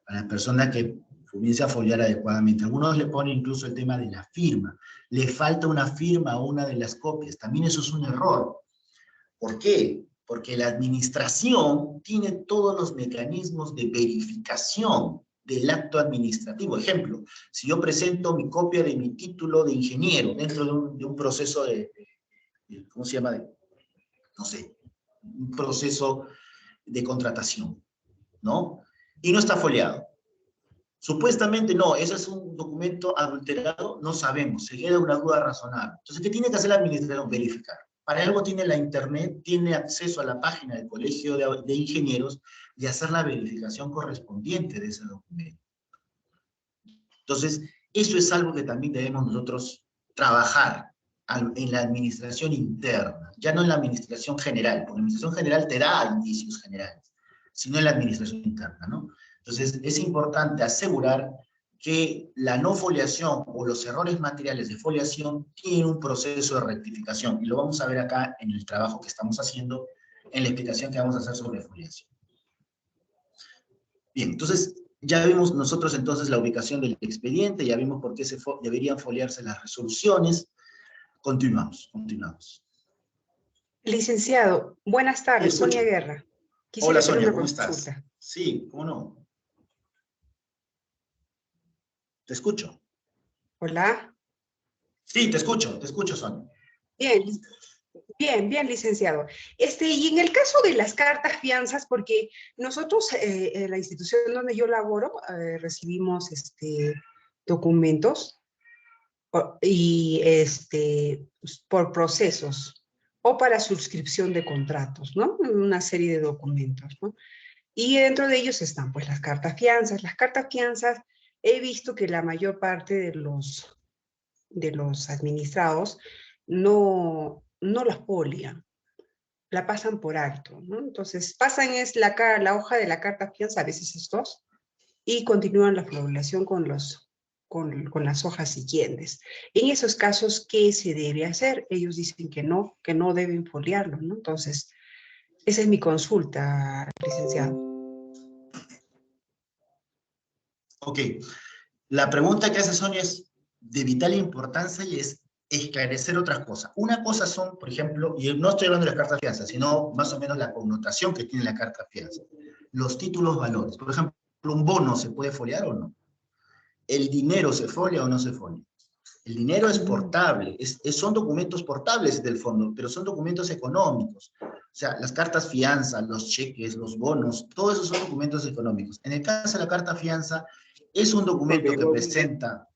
A la persona que comience a foliar adecuadamente. Algunos le ponen incluso el tema de la firma. Le falta una firma a una de las copias. También eso es un error. ¿Por qué? Porque la administración tiene todos los mecanismos de verificación del acto administrativo. Ejemplo, si yo presento mi copia de mi título de ingeniero dentro de un proceso ¿cómo se llama? No sé, un proceso de contratación, ¿no? Y no está foliado. Supuestamente no, ese es un documento adulterado, no sabemos, se queda una duda razonable. Entonces, ¿qué tiene que hacer la administración? Verificar. Para algo tiene la internet, tiene acceso a la página del Colegio de Ingenieros y hacer la verificación correspondiente de ese documento. Entonces, eso es algo que también debemos nosotros trabajar en la administración interna, ya no en la administración general, porque la administración general te da indicios generales, sino en la administración interna, ¿no? Entonces, es importante asegurar que la no foliación o los errores materiales de foliación tienen un proceso de rectificación, y lo vamos a ver acá en el trabajo que estamos haciendo, en la explicación que vamos a hacer sobre foliación. Bien, entonces, ya vimos nosotros entonces la ubicación del expediente, ya vimos por qué deberían foliarse las resoluciones. Continuamos. Licenciado, buenas tardes, Sonia Guerra. Hola Sonia, ¿cómo estás? Sí, ¿cómo no? Te escucho. Hola. Sí, te escucho, Sonia. Bien, licenciado. Y en el caso de las cartas fianzas, porque nosotros, en la institución donde yo laboro, recibimos documentos y por procesos o para suscripción de contratos, ¿no? Una serie de documentos, ¿no? Y dentro de ellos están pues las cartas fianzas. Las cartas fianzas, he visto que la mayor parte de los administrados no las folian. la pasan por alto, ¿no? Entonces, pasan es la hoja de la carta fianza, a veces es 2, y continúan la foliación con las hojas siguientes. En esos casos, ¿qué se debe hacer? Ellos dicen que no deben foliarlo, ¿no? Entonces, esa es mi consulta, licenciado. Ok. La pregunta que hace Sonia es de vital importancia y es esclarecer otras cosas. Una cosa son, por ejemplo, y no estoy hablando de las cartas fianza, sino más o menos la connotación que tiene la carta fianza. Los títulos valores. Por ejemplo, ¿un bono se puede foliar o no? ¿El dinero se folia o no se folia? El dinero es portable, son documentos portables del fondo, pero son documentos económicos. O sea, las cartas fianza, los cheques, los bonos, todo eso son documentos económicos. En el caso de la carta fianza, es un documento que presenta...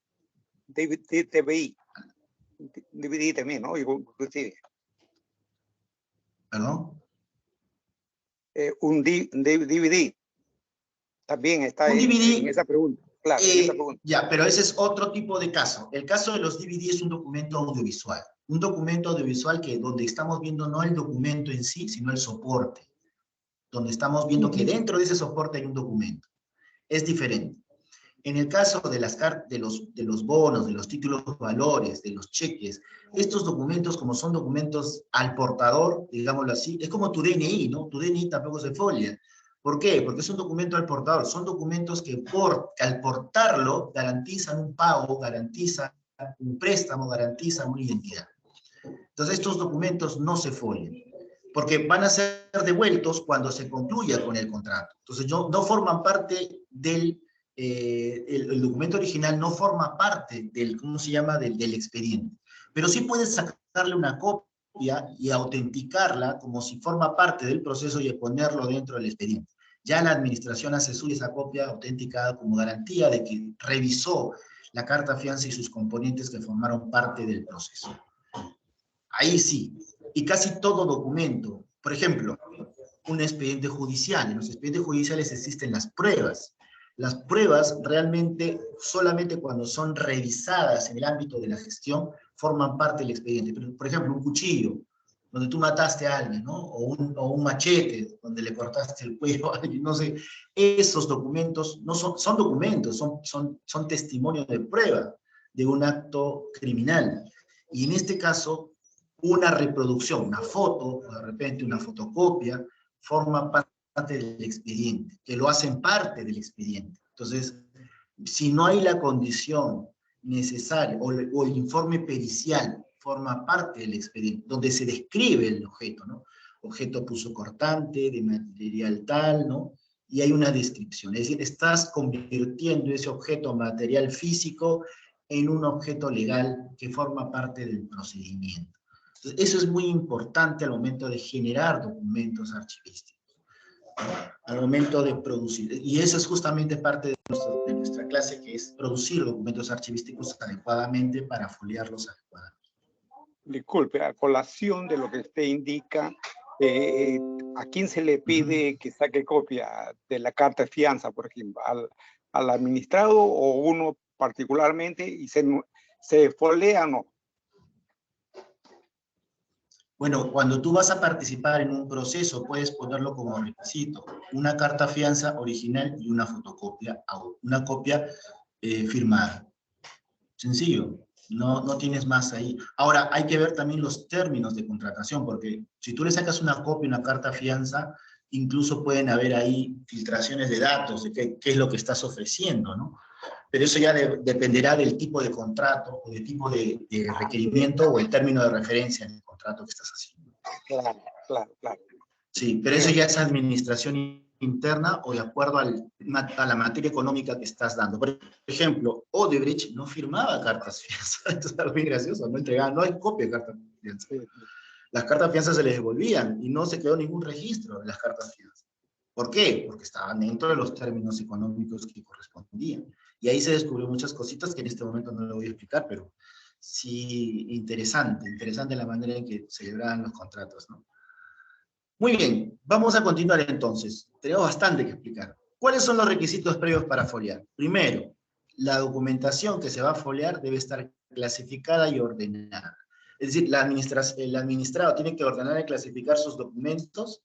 DVD también, ¿no? Inclusive. ¿Perdón? Un DVD también está en esa pregunta. Claro, ya, pero ese es otro tipo de caso. El caso de los DVD es un documento audiovisual. Un documento audiovisual donde estamos viendo no el documento en sí, sino el soporte. Donde estamos viendo que dentro de ese soporte hay un documento. Es diferente. En el caso de los bonos, de los títulos valores, de los cheques, estos documentos, como son documentos al portador, digámoslo así, es como tu DNI, ¿no? Tu DNI tampoco se folia. ¿Por qué? Porque es un documento al portador. Son documentos que al portarlo garantizan un pago, garantizan un préstamo, garantizan una identidad. Entonces estos documentos no se folian, porque van a ser devueltos cuando se concluya con el contrato. Entonces no forman parte del... el documento original no forma parte del, ¿cómo se llama?, del expediente. Pero sí puedes sacarle una copia y autenticarla como si forma parte del proceso y ponerlo dentro del expediente. Ya la administración hace suya esa copia autenticada como garantía de que revisó la carta fianza y sus componentes que formaron parte del proceso. Ahí sí. Y casi todo documento, por ejemplo, un expediente judicial. En los expedientes judiciales existen las pruebas. Las pruebas realmente, solamente cuando son revisadas en el ámbito de la gestión, forman parte del expediente. Pero, por ejemplo, un cuchillo, donde tú mataste a alguien, ¿no? O un machete, donde le cortaste el cuello a alguien, no sé. Esos documentos no son documentos, son testimonios de prueba de un acto criminal. Y en este caso, una reproducción, una foto, o de repente una fotocopia, forma parte del expediente, que lo hacen parte del expediente. Entonces, si no hay la condición necesaria o el informe pericial forma parte del expediente, donde se describe el objeto, ¿no? Objeto punzocortante, de material tal, ¿no? Y hay una descripción, es decir, estás convirtiendo ese objeto material físico en un objeto legal que forma parte del procedimiento. Entonces, eso es muy importante al momento de generar documentos archivísticos, al momento de producir. Y eso es justamente parte de nuestra clase, que es producir documentos archivísticos adecuadamente para foliarlos adecuadamente. Disculpe, a colación de lo que usted indica, ¿a quién se le pide que saque copia de la carta de fianza, por ejemplo? ¿Al administrado o uno particularmente? ¿Y se folea o no? Bueno, cuando tú vas a participar en un proceso, puedes ponerlo como requisito. Una carta fianza original y una fotocopia, una copia firmada. Sencillo, no tienes más ahí. Ahora, hay que ver también los términos de contratación, porque si tú le sacas una copia, una carta fianza, incluso pueden haber ahí filtraciones de datos, de qué es lo que estás ofreciendo, ¿no? Pero eso ya dependerá del tipo de contrato, o del tipo de requerimiento, o el término de referencia en el contrato que estás haciendo. Claro. Sí, pero eso ya es administración interna o de acuerdo a la materia económica que estás dando. Por ejemplo, Odebrecht no firmaba cartas fianza. Esto es algo muy gracioso, no entregaba, no hay copia de cartas fianza. Las cartas fianza se les devolvían y no se quedó ningún registro de las cartas fianza. ¿Por qué? Porque estaban dentro de los términos económicos que correspondían. Y ahí se descubrió muchas cositas que en este momento no le voy a explicar, pero sí interesante la manera en que se celebraban los contratos, ¿no? Muy bien, vamos a continuar entonces. Tenemos bastante que explicar. ¿Cuáles son los requisitos previos para foliar? Primero, la documentación que se va a foliar debe estar clasificada y ordenada. Es decir, el administrado tiene que ordenar y clasificar sus documentos.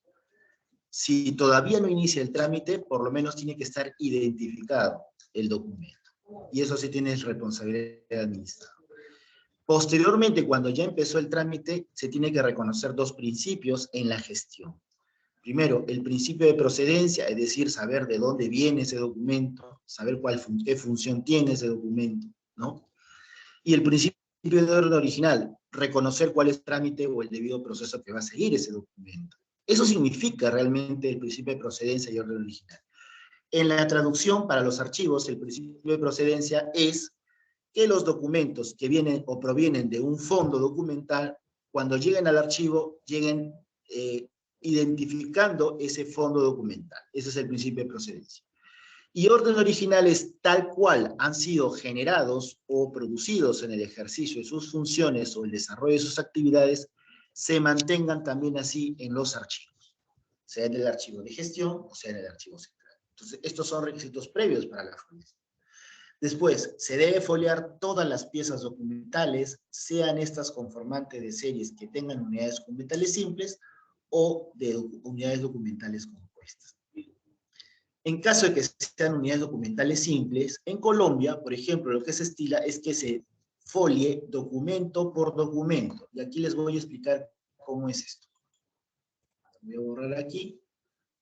Si todavía no inicia el trámite, por lo menos tiene que estar identificado el documento. Y eso sí tiene responsabilidad del administrado. Posteriormente, cuando ya empezó el trámite, se tiene que reconocer dos principios en la gestión. Primero, el principio de procedencia, es decir, saber de dónde viene ese documento, saber qué función tiene ese documento, ¿no? Y el principio de orden original, reconocer cuál es el trámite o el debido proceso que va a seguir ese documento. Eso significa realmente el principio de procedencia y orden original. En la traducción para los archivos, el principio de procedencia es que los documentos que vienen o provienen de un fondo documental, cuando lleguen al archivo, lleguen identificando ese fondo documental. Ese es el principio de procedencia. Y orden original es tal cual han sido generados o producidos en el ejercicio de sus funciones o el desarrollo de sus actividades, se mantengan también así en los archivos, sea en el archivo de gestión o sea en el archivo central. Entonces, estos son requisitos previos para la foliación. Después, se debe foliar todas las piezas documentales, sean estas conformantes de series que tengan unidades documentales simples o de unidades documentales compuestas. En caso de que sean unidades documentales simples, en Colombia, por ejemplo, lo que se estila es que se folie documento por documento. Y aquí les voy a explicar cómo es esto. Voy a borrar aquí.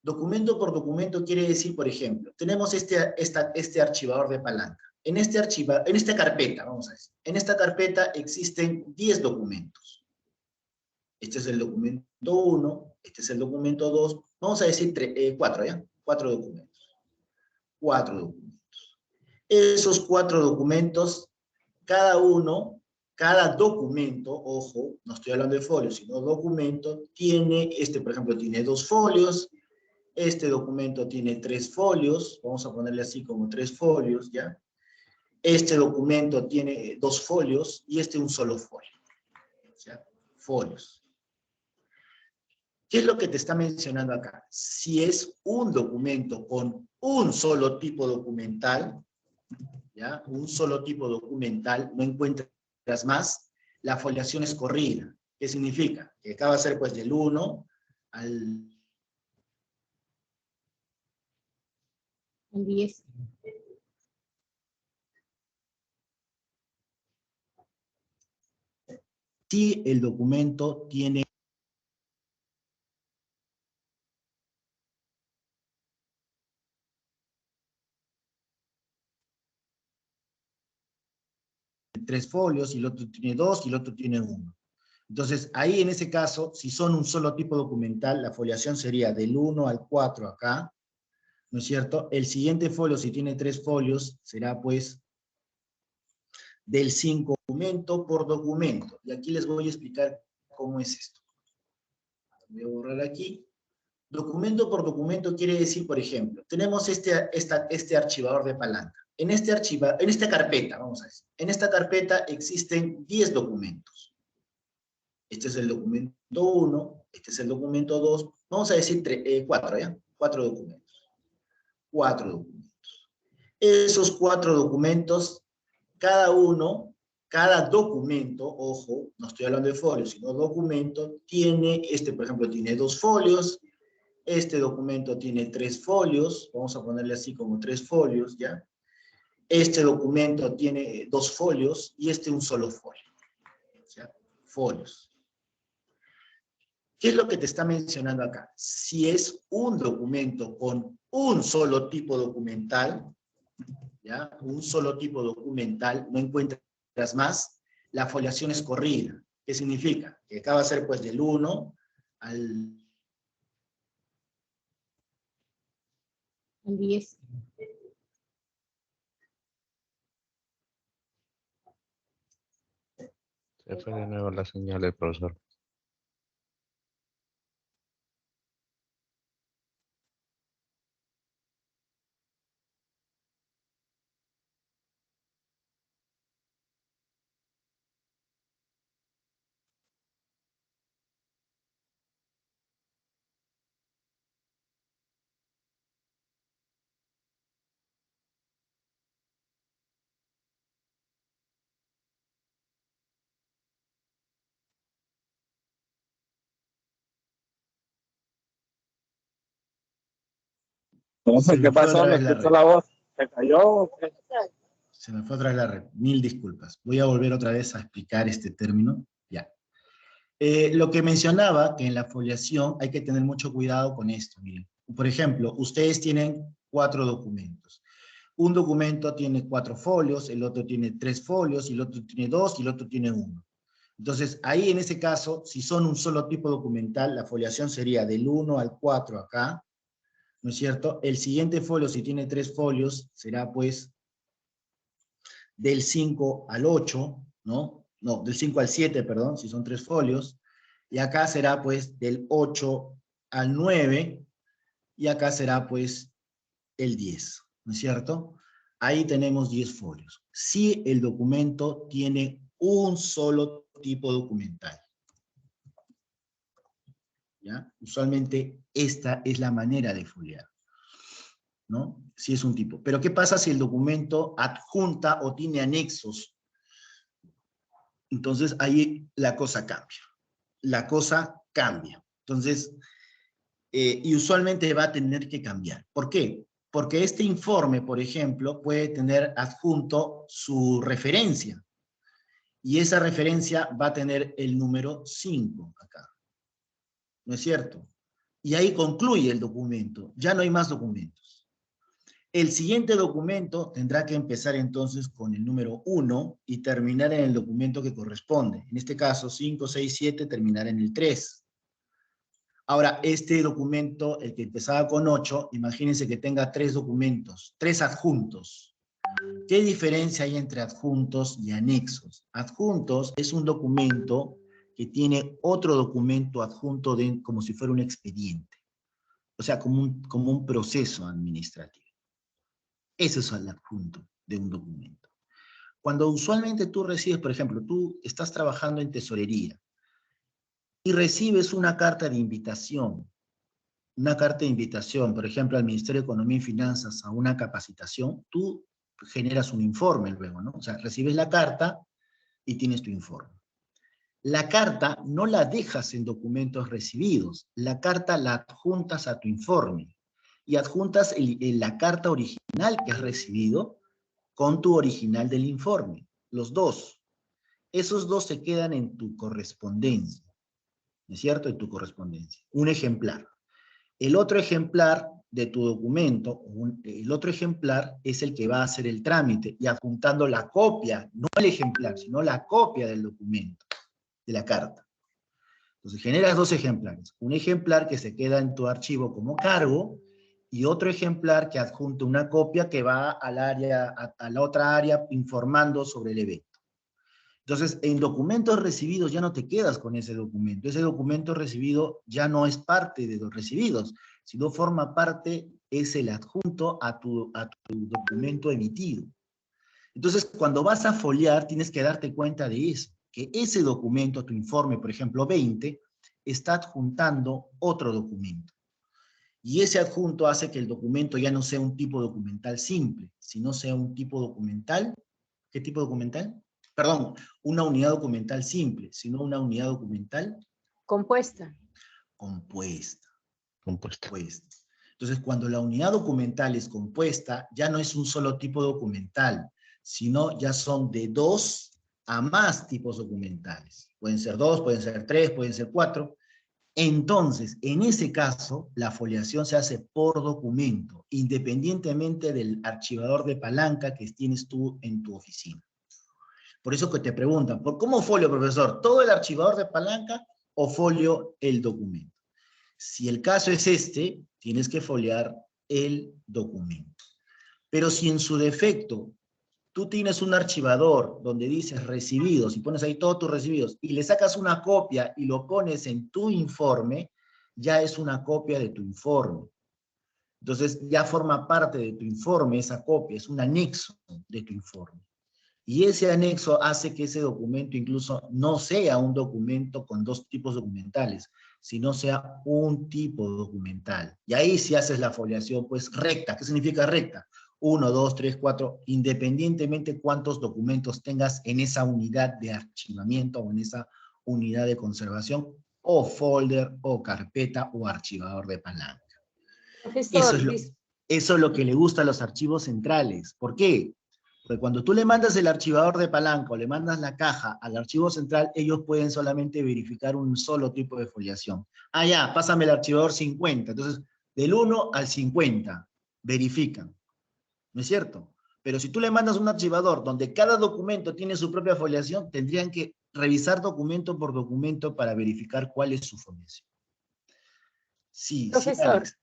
Documento por documento quiere decir, por ejemplo, tenemos este archivador de palanca. En esta carpeta, vamos a decir, en esta carpeta existen 10 documentos. Este es el documento 1, este es el documento 2, vamos a decir 4, ¿ya? 4 documentos. 4 documentos. Esos 4 documentos, cada documento, ojo, no estoy hablando de folios, sino documento, tiene, por ejemplo, tiene 2 folios, este documento tiene 3 folios, vamos a ponerle así como 3 folios, ¿ya? Este documento tiene 2 folios y un solo folio. ¿Ya? Folios. ¿Qué es lo que te está mencionando acá? Si es un documento con un solo tipo documental, ¿ya? Un solo tipo documental, no encuentras más, la foliación es corrida. ¿Qué significa? Que acá va a ser pues del 1 al 10. Si el documento tiene tres folios, y el otro tiene 2, y el otro tiene 1. Entonces, ahí en ese caso, si son un solo tipo documental, la foliación sería del 1 al 4 acá, ¿no es cierto? El siguiente folio, si tiene 3 folios, será pues del 5 documento por documento. Y aquí les voy a explicar cómo es esto. Voy a borrar aquí. Documento por documento quiere decir, por ejemplo, tenemos este archivador de palanca. En esta carpeta, vamos a decir, en esta carpeta existen 10 documentos. Este es el documento 1, este es el documento 2, vamos a decir 4, ¿ya? 4 documentos. 4 documentos. Esos 4 documentos, cada documento, ojo, no estoy hablando de folios, sino documento, tiene, por ejemplo, tiene 2 folios, este documento tiene 3 folios, vamos a ponerle así como 3 folios, ¿ya? Este documento tiene 2 folios y un solo folio. ¿Ya? Folios. ¿Qué es lo que te está mencionando acá? Si es un documento con un solo tipo documental, ¿ya? Un solo tipo documental, no encuentras más, la foliación es corrida. ¿Qué significa? Que acá va a ser pues del 1 al 10. Se fue de nuevo la señal del profesor. ¿Qué pasó? ¿Me escuchó la voz? ¿Se cayó? Se me fue otra vez la red. Mil disculpas. Voy a volver otra vez a explicar este término. Ya. Lo que mencionaba, que en la foliación hay que tener mucho cuidado con esto. Miren, por ejemplo, ustedes tienen 4 documentos. Un documento tiene 4 folios, el otro tiene 3 folios, y el otro tiene 2, y el otro tiene 1. Entonces, ahí en ese caso, si son un solo tipo documental, la foliación sería del 1 al 4 acá, ¿no es cierto? El siguiente folio, si tiene 3 folios, será pues del 5 al 8, ¿no? No, del 5 al 7, perdón, si son 3 folios. Y acá será pues del 8 al 9, y acá será pues el 10, ¿no es cierto? Ahí tenemos 10 folios. Si el documento tiene un solo tipo documental. ¿Ya? Usualmente esta es la manera de foliar, ¿no? Si es un tipo. Pero ¿qué pasa si el documento adjunta o tiene anexos? Entonces ahí la cosa cambia. La cosa cambia. Entonces, y usualmente va a tener que cambiar. ¿Por qué? Porque este informe, por ejemplo, puede tener adjunto su referencia. Y esa referencia va a tener el número 5 acá. ¿No es cierto? Y ahí concluye el documento. Ya no hay más documentos. El siguiente documento tendrá que empezar entonces con el número 1 y terminar en el documento que corresponde. En este caso, 5, 6, 7 terminará en el 3. Ahora, este documento, el que empezaba con 8, imagínense que tenga 3 documentos, 3 adjuntos. ¿Qué diferencia hay entre adjuntos y anexos? Adjuntos es un documento que tiene otro documento adjunto como si fuera un expediente. O sea, como un proceso administrativo. Ese es el adjunto de un documento. Cuando usualmente tú recibes, por ejemplo, tú estás trabajando en tesorería y recibes una carta de invitación, por ejemplo, al Ministerio de Economía y Finanzas a una capacitación, tú generas un informe luego, ¿no? O sea, recibes la carta y tienes tu informe. La carta no la dejas en documentos recibidos, la carta la adjuntas a tu informe y adjuntas la carta original que has recibido con tu original del informe, los dos. Esos dos se quedan en tu correspondencia, ¿no es cierto? En tu correspondencia. Un ejemplar. El otro ejemplar de tu documento, el otro ejemplar es el que va a hacer el trámite y adjuntando la copia, no el ejemplar, sino la copia del documento, de la carta. Entonces generas 2 ejemplares. Un ejemplar que se queda en tu archivo como cargo y otro ejemplar que adjunta una copia que va al área, a la otra área informando sobre el evento. Entonces, en documentos recibidos ya no te quedas con ese documento. Ese documento recibido ya no es parte de los recibidos, sino forma parte, es el adjunto a tu documento emitido. Entonces, cuando vas a foliar, tienes que darte cuenta de eso, que ese documento, tu informe, por ejemplo, 20, está adjuntando otro documento. Y ese adjunto hace que el documento ya no sea un tipo documental simple, sino sea un tipo documental. ¿Qué tipo documental? Perdón, una unidad documental simple, sino una unidad documental compuesta. Compuesta. Entonces, cuando la unidad documental es compuesta, ya no es un solo tipo documental, sino ya son de 2 a más tipos documentales. Pueden ser 2, pueden ser 3, pueden ser 4. Entonces, en ese caso, la foliación se hace por documento, independientemente del archivador de palanca que tienes tú en tu oficina. Por eso que te preguntan, ¿por cómo folio, profesor? ¿Todo el archivador de palanca o folio el documento? Si el caso es este, tienes que foliar el documento. Pero si en su defecto tú tienes un archivador donde dices recibidos y pones ahí todos tus recibidos y le sacas una copia y lo pones en tu informe, ya es una copia de tu informe. Entonces ya forma parte de tu informe esa copia, es un anexo de tu informe. Y ese anexo hace que ese documento incluso no sea un documento con 2 tipos documentales, sino sea un tipo documental. Y ahí si haces la foliación, pues recta. ¿Qué significa recta? 1, 2, 3, 4, independientemente cuántos documentos tengas en esa unidad de archivamiento o en esa unidad de conservación, o folder, o carpeta, o archivador de palanca. Profesor, Eso es lo que le gusta a los archivos centrales. ¿Por qué? Porque cuando tú le mandas el archivador de palanca o le mandas la caja al archivo central, ellos pueden solamente verificar un solo tipo de foliación. Ah, ya, pásame el archivador 50. Entonces, del 1 al 50, verifican. ¿No es cierto? Pero si tú le mandas un archivador donde cada documento tiene su propia foliación, tendrían que revisar documento por documento para verificar cuál es su foliación. Sí, Profesor. Alex.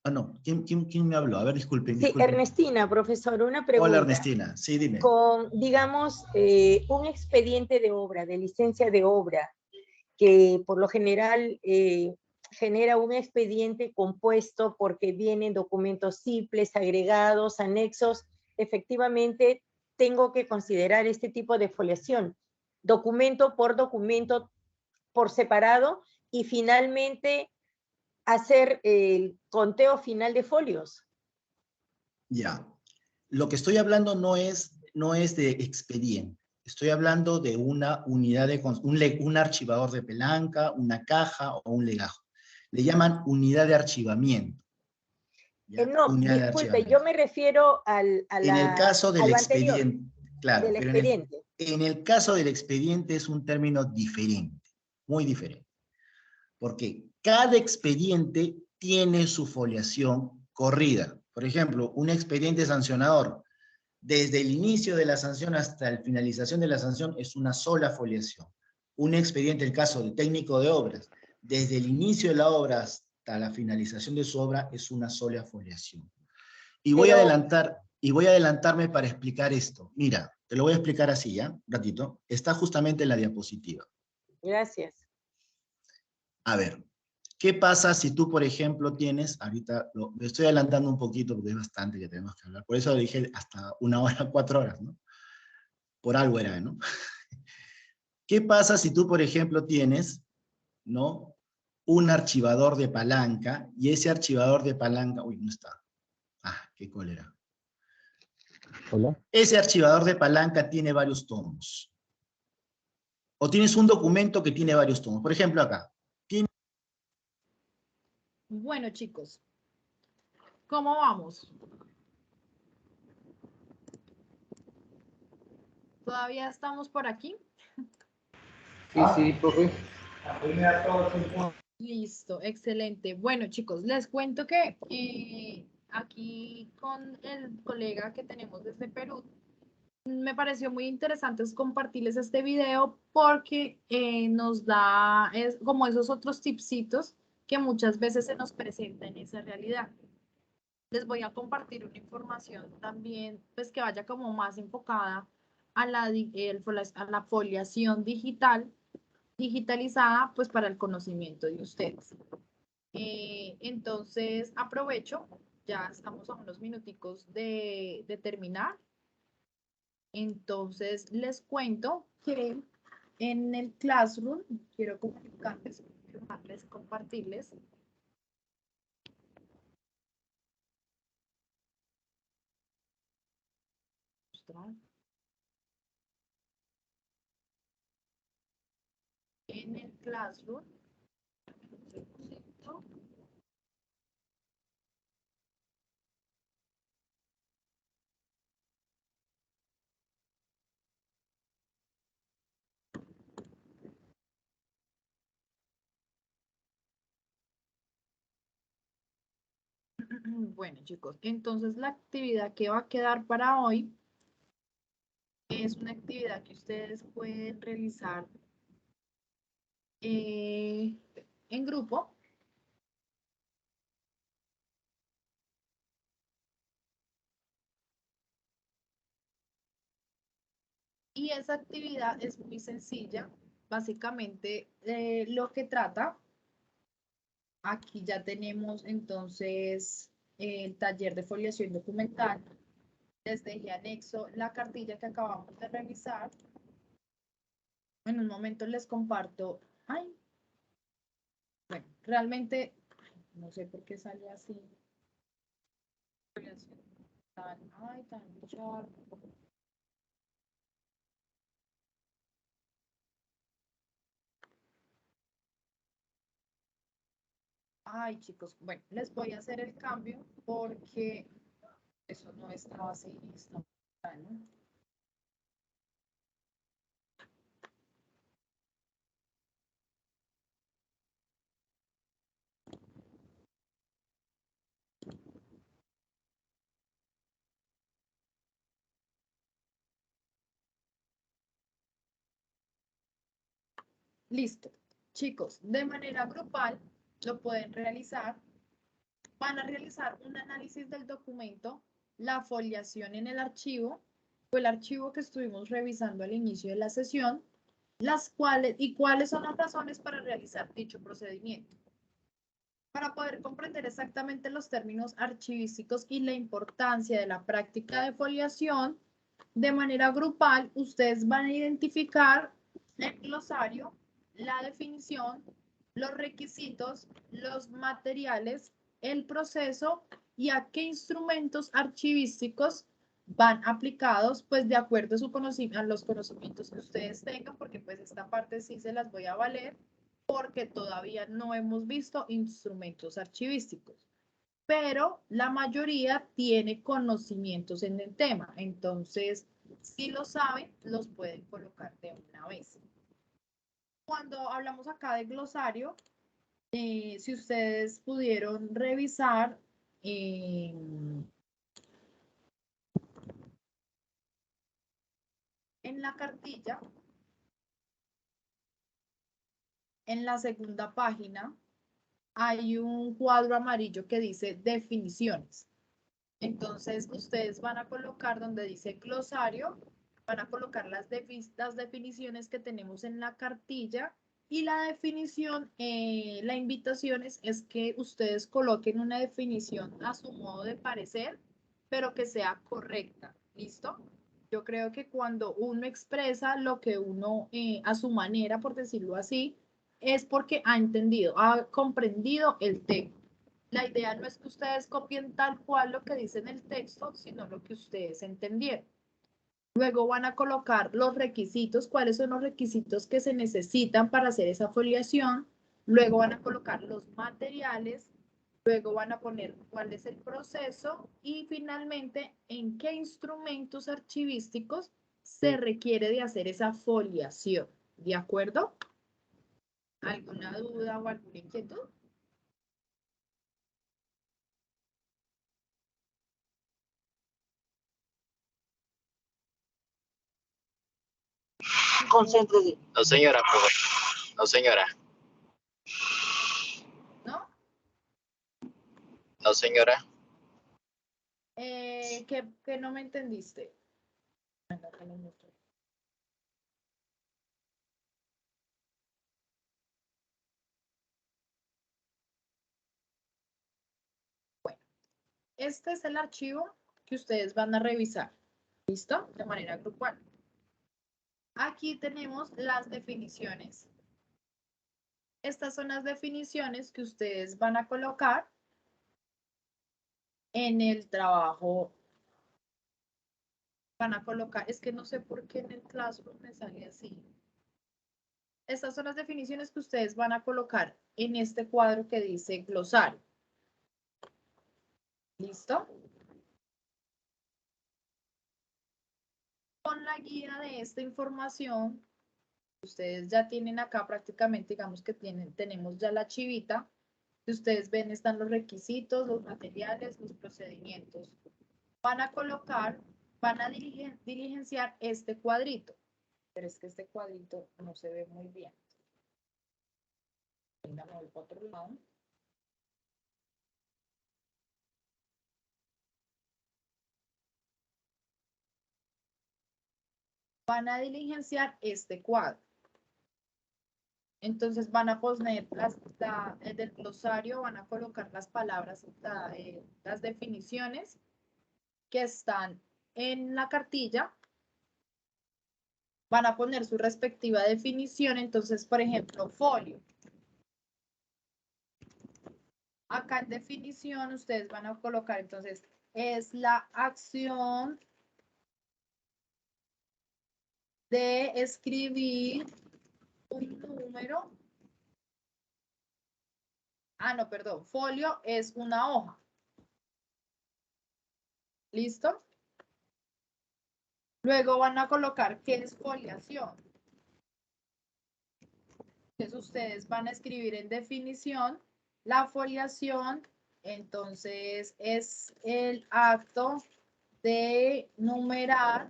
Ah, no, ¿quién me habló? A ver, disculpen. Sí, Ernestina, profesor, una pregunta. Hola, Ernestina. Sí, dime. Con, digamos, un expediente de obra, de licencia de obra, que por lo general genera un expediente compuesto porque vienen documentos simples, agregados, anexos, efectivamente tengo que considerar este tipo de foliación, documento por separado, y finalmente hacer el conteo final de folios. Ya. Lo que estoy hablando no es de expediente. Estoy hablando de una unidad de un archivador de palanca, una caja o un legajo. Le llaman unidad de archivamiento. No, Unidad de disculpe, archivamiento. yo me refiero en el caso del a lo anterior, expediente, claro, del pero expediente. en el caso del expediente es un término diferente, muy diferente. Porque cada expediente tiene su foliación corrida. Por ejemplo, un expediente sancionador, desde el inicio de la sanción hasta la finalización de la sanción, es una sola foliación. Un expediente, el caso de técnico de obras, desde el inicio de la obra hasta la finalización de su obra, es una sola foliación. Y voy a adelantarme para explicar esto. Mira, te lo voy a explicar así, ¿ya? Un ratito. Está justamente en la diapositiva. Gracias. A ver, ¿qué pasa si tú, por ejemplo, tienes, ahorita me estoy adelantando un poquito porque es bastante que tenemos que hablar, por eso dije hasta 1 hora, 4 horas, ¿no? Por algo era, ¿no? ¿Qué pasa si tú, por ejemplo, tienes, ¿no? Un archivador de palanca y ese archivador de palanca, uy, no está. Ah, qué cólera. Hola. Ese archivador de palanca tiene varios tomos. O tienes un documento que tiene varios tomos. Por ejemplo, acá. Bueno, chicos, ¿cómo vamos? ¿Todavía estamos por aquí? Sí, profe. Listo, excelente. Bueno, chicos, les cuento que aquí con el colega que tenemos desde Perú, me pareció muy interesante compartirles este video porque nos da como esos otros tipsitos que muchas veces se nos presentan en esa realidad. Les voy a compartir una información también, pues que vaya como más enfocada a la foliación digitalizada, pues para el conocimiento de ustedes. Entonces, aprovecho, ya estamos a unos minuticos de terminar. Entonces, les cuento que en el Classroom, quiero compartirles. En el Classroom, bueno, chicos, entonces la actividad que va a quedar para hoy es una actividad que ustedes pueden realizar en grupo. Y esa actividad es muy sencilla. Básicamente, lo que trata, aquí ya tenemos entonces el taller de foliación documental. Les dejé anexo la cartilla que acabamos de revisar. En un momento les comparto. Ay, bueno, realmente, no sé por qué sale así. Ay, tan charro. Ay, chicos, bueno, les voy a hacer el cambio porque eso no estaba así, está mal, ¿no? Listo. Chicos, de manera grupal lo pueden realizar. Van a realizar un análisis del documento, la foliación en el archivo, o el archivo que estuvimos revisando al inicio de la sesión, cuáles son las razones para realizar dicho procedimiento. Para poder comprender exactamente los términos archivísticos y la importancia de la práctica de foliación, de manera grupal, ustedes van a identificar el glosario, la definición, los requisitos, los materiales, el proceso y a qué instrumentos archivísticos van aplicados, pues de acuerdo a los conocimientos que ustedes tengan, porque pues esta parte sí se las voy a valer, porque todavía no hemos visto instrumentos archivísticos, pero la mayoría tiene conocimientos en el tema, entonces si lo saben, los pueden colocar de una vez. Cuando hablamos acá de glosario, si ustedes pudieron revisar en la cartilla, en la segunda página, hay un cuadro amarillo que dice definiciones. Entonces, ustedes van a colocar donde dice glosario, van a colocar las definiciones que tenemos en la cartilla y la definición, la invitación es que ustedes coloquen una definición a su modo de parecer, pero que sea correcta. ¿Listo? Yo creo que cuando uno expresa lo que uno, a su manera, por decirlo así, es porque ha entendido, ha comprendido el tema. La idea no es que ustedes copien tal cual lo que dice en el texto, sino lo que ustedes entendieron. Luego van a colocar los requisitos, cuáles son los requisitos que se necesitan para hacer esa foliación. Luego van a colocar los materiales. Luego van a poner cuál es el proceso y finalmente en qué instrumentos archivísticos se requiere de hacer esa foliación. ¿De acuerdo? ¿Alguna duda o alguna inquietud? Concéntrese. No, señora, profe. No, señora. ¿No? No, señora. Que no me entendiste. Bueno, este es el archivo que ustedes van a revisar. ¿Listo? De manera grupal. Aquí tenemos las definiciones. Estas son las definiciones que ustedes van a colocar en el trabajo. Van a colocar, es que no sé por qué en el Classroom me sale así. Estas son las definiciones que ustedes van a colocar en este cuadro que dice glosario. ¿Listo? Con la guía de esta información, ustedes ya tienen acá prácticamente, digamos que tenemos ya la chivita. Si ustedes ven, están los requisitos, los materiales, los procedimientos. Van a colocar, van a diligenciar este cuadrito. Pero es que este cuadrito no se ve muy bien. Venga, me voy para otro lado. Van a diligenciar este cuadro. Entonces van a poner del glosario, van a colocar las palabras, las definiciones que están en la cartilla. Van a poner su respectiva definición. Entonces, por ejemplo, folio. Acá en definición ustedes van a colocar, entonces, es la acción de escribir un número no, perdón, folio es una hoja. ¿Listo? Luego van a colocar qué es foliación. Entonces ustedes van a escribir en definición la foliación. Entonces es el acto de numerar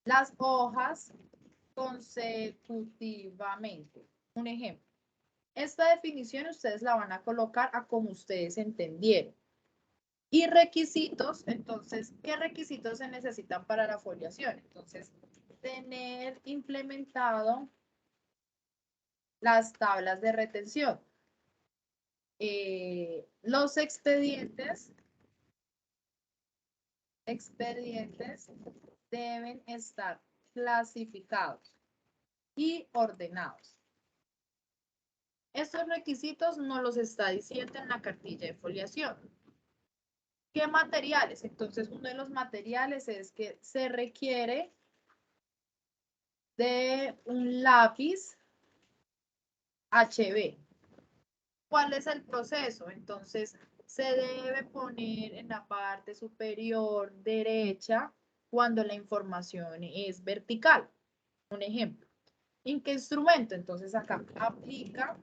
las hojas consecutivamente. Un ejemplo. Esta definición ustedes la van a colocar a como ustedes entendieron. Y requisitos, entonces, ¿qué requisitos se necesitan para la foliación? Entonces, tener implementado las tablas de retención. Los expedientes deben estar clasificados y ordenados. Estos requisitos no los está diciendo en la cartilla de foliación. ¿Qué materiales? Entonces, uno de los materiales es que se requiere de un lápiz HB. ¿Cuál es el proceso? Entonces, se debe poner en la parte superior derecha cuando la información es vertical. Un ejemplo. ¿En qué instrumento? Entonces, acá aplica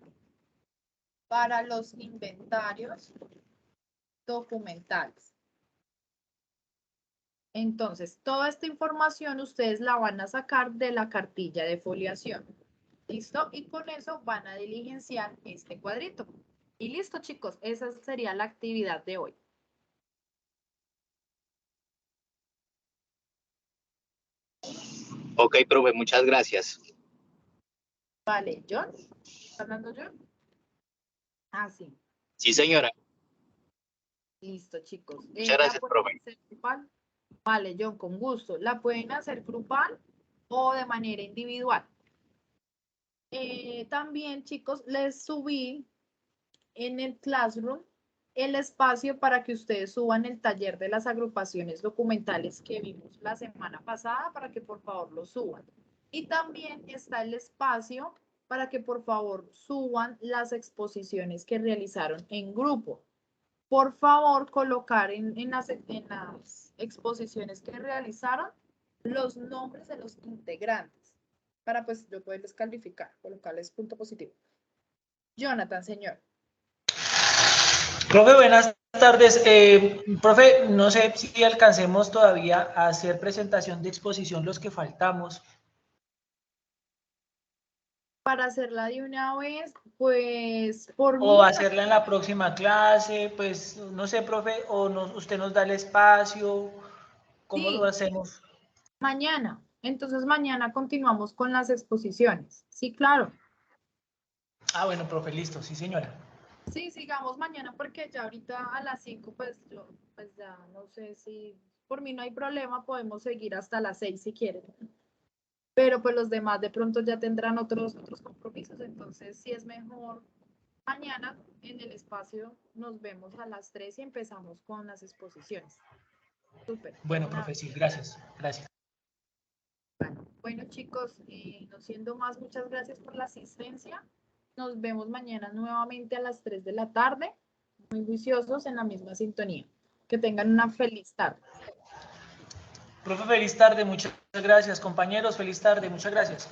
para los inventarios documentales. Entonces, toda esta información ustedes la van a sacar de la cartilla de foliación. ¿Listo? Y con eso van a diligenciar este cuadrito. Y listo, chicos, esa sería la actividad de hoy. Ok, profe, muchas gracias. Vale, John. ¿Está hablando John? Ah, sí. Sí, señora. Listo, chicos. Muchas gracias, profe. Grupal. Vale, John, con gusto. La pueden hacer grupal o de manera individual. También, chicos, les subí en el Classroom el espacio para que ustedes suban el taller de las agrupaciones documentales que vimos la semana pasada, para que por favor lo suban. Y también está el espacio para que por favor suban las exposiciones que realizaron en grupo. Por favor, colocar en las exposiciones que realizaron los nombres de los integrantes, para pues yo poderles calificar, colocarles punto positivo. Jonathan, señor. Profe, buenas tardes. Profe, no sé si alcancemos todavía a hacer presentación de exposición los que faltamos. Para hacerla de una vez, pues por O mí, hacerla en la próxima clase, pues no sé, profe, o usted nos da el espacio, ¿cómo sí, lo hacemos? mañana. Entonces mañana continuamos con las exposiciones. Sí, claro. Ah, bueno, profe, listo, sí, señora. Sí, sigamos mañana porque ya ahorita a las 5, pues yo, pues ya no sé si, por mí no hay problema, podemos seguir hasta las 6 si quieren. Pero pues los demás de pronto ya tendrán otros compromisos, entonces sí es mejor mañana en el espacio nos vemos a las 3 y empezamos con las exposiciones. Súper. Bueno, profe, sí, gracias, gracias. Bueno, chicos, no siendo más, muchas gracias por la asistencia. Nos vemos mañana nuevamente a las 3 de la tarde, muy juiciosos en la misma sintonía. Que tengan una feliz tarde. Profe, feliz tarde, muchas gracias. Compañeros, feliz tarde, muchas gracias.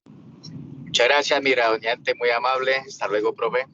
Muchas gracias, mira, doñante, muy amable. Hasta luego, profe.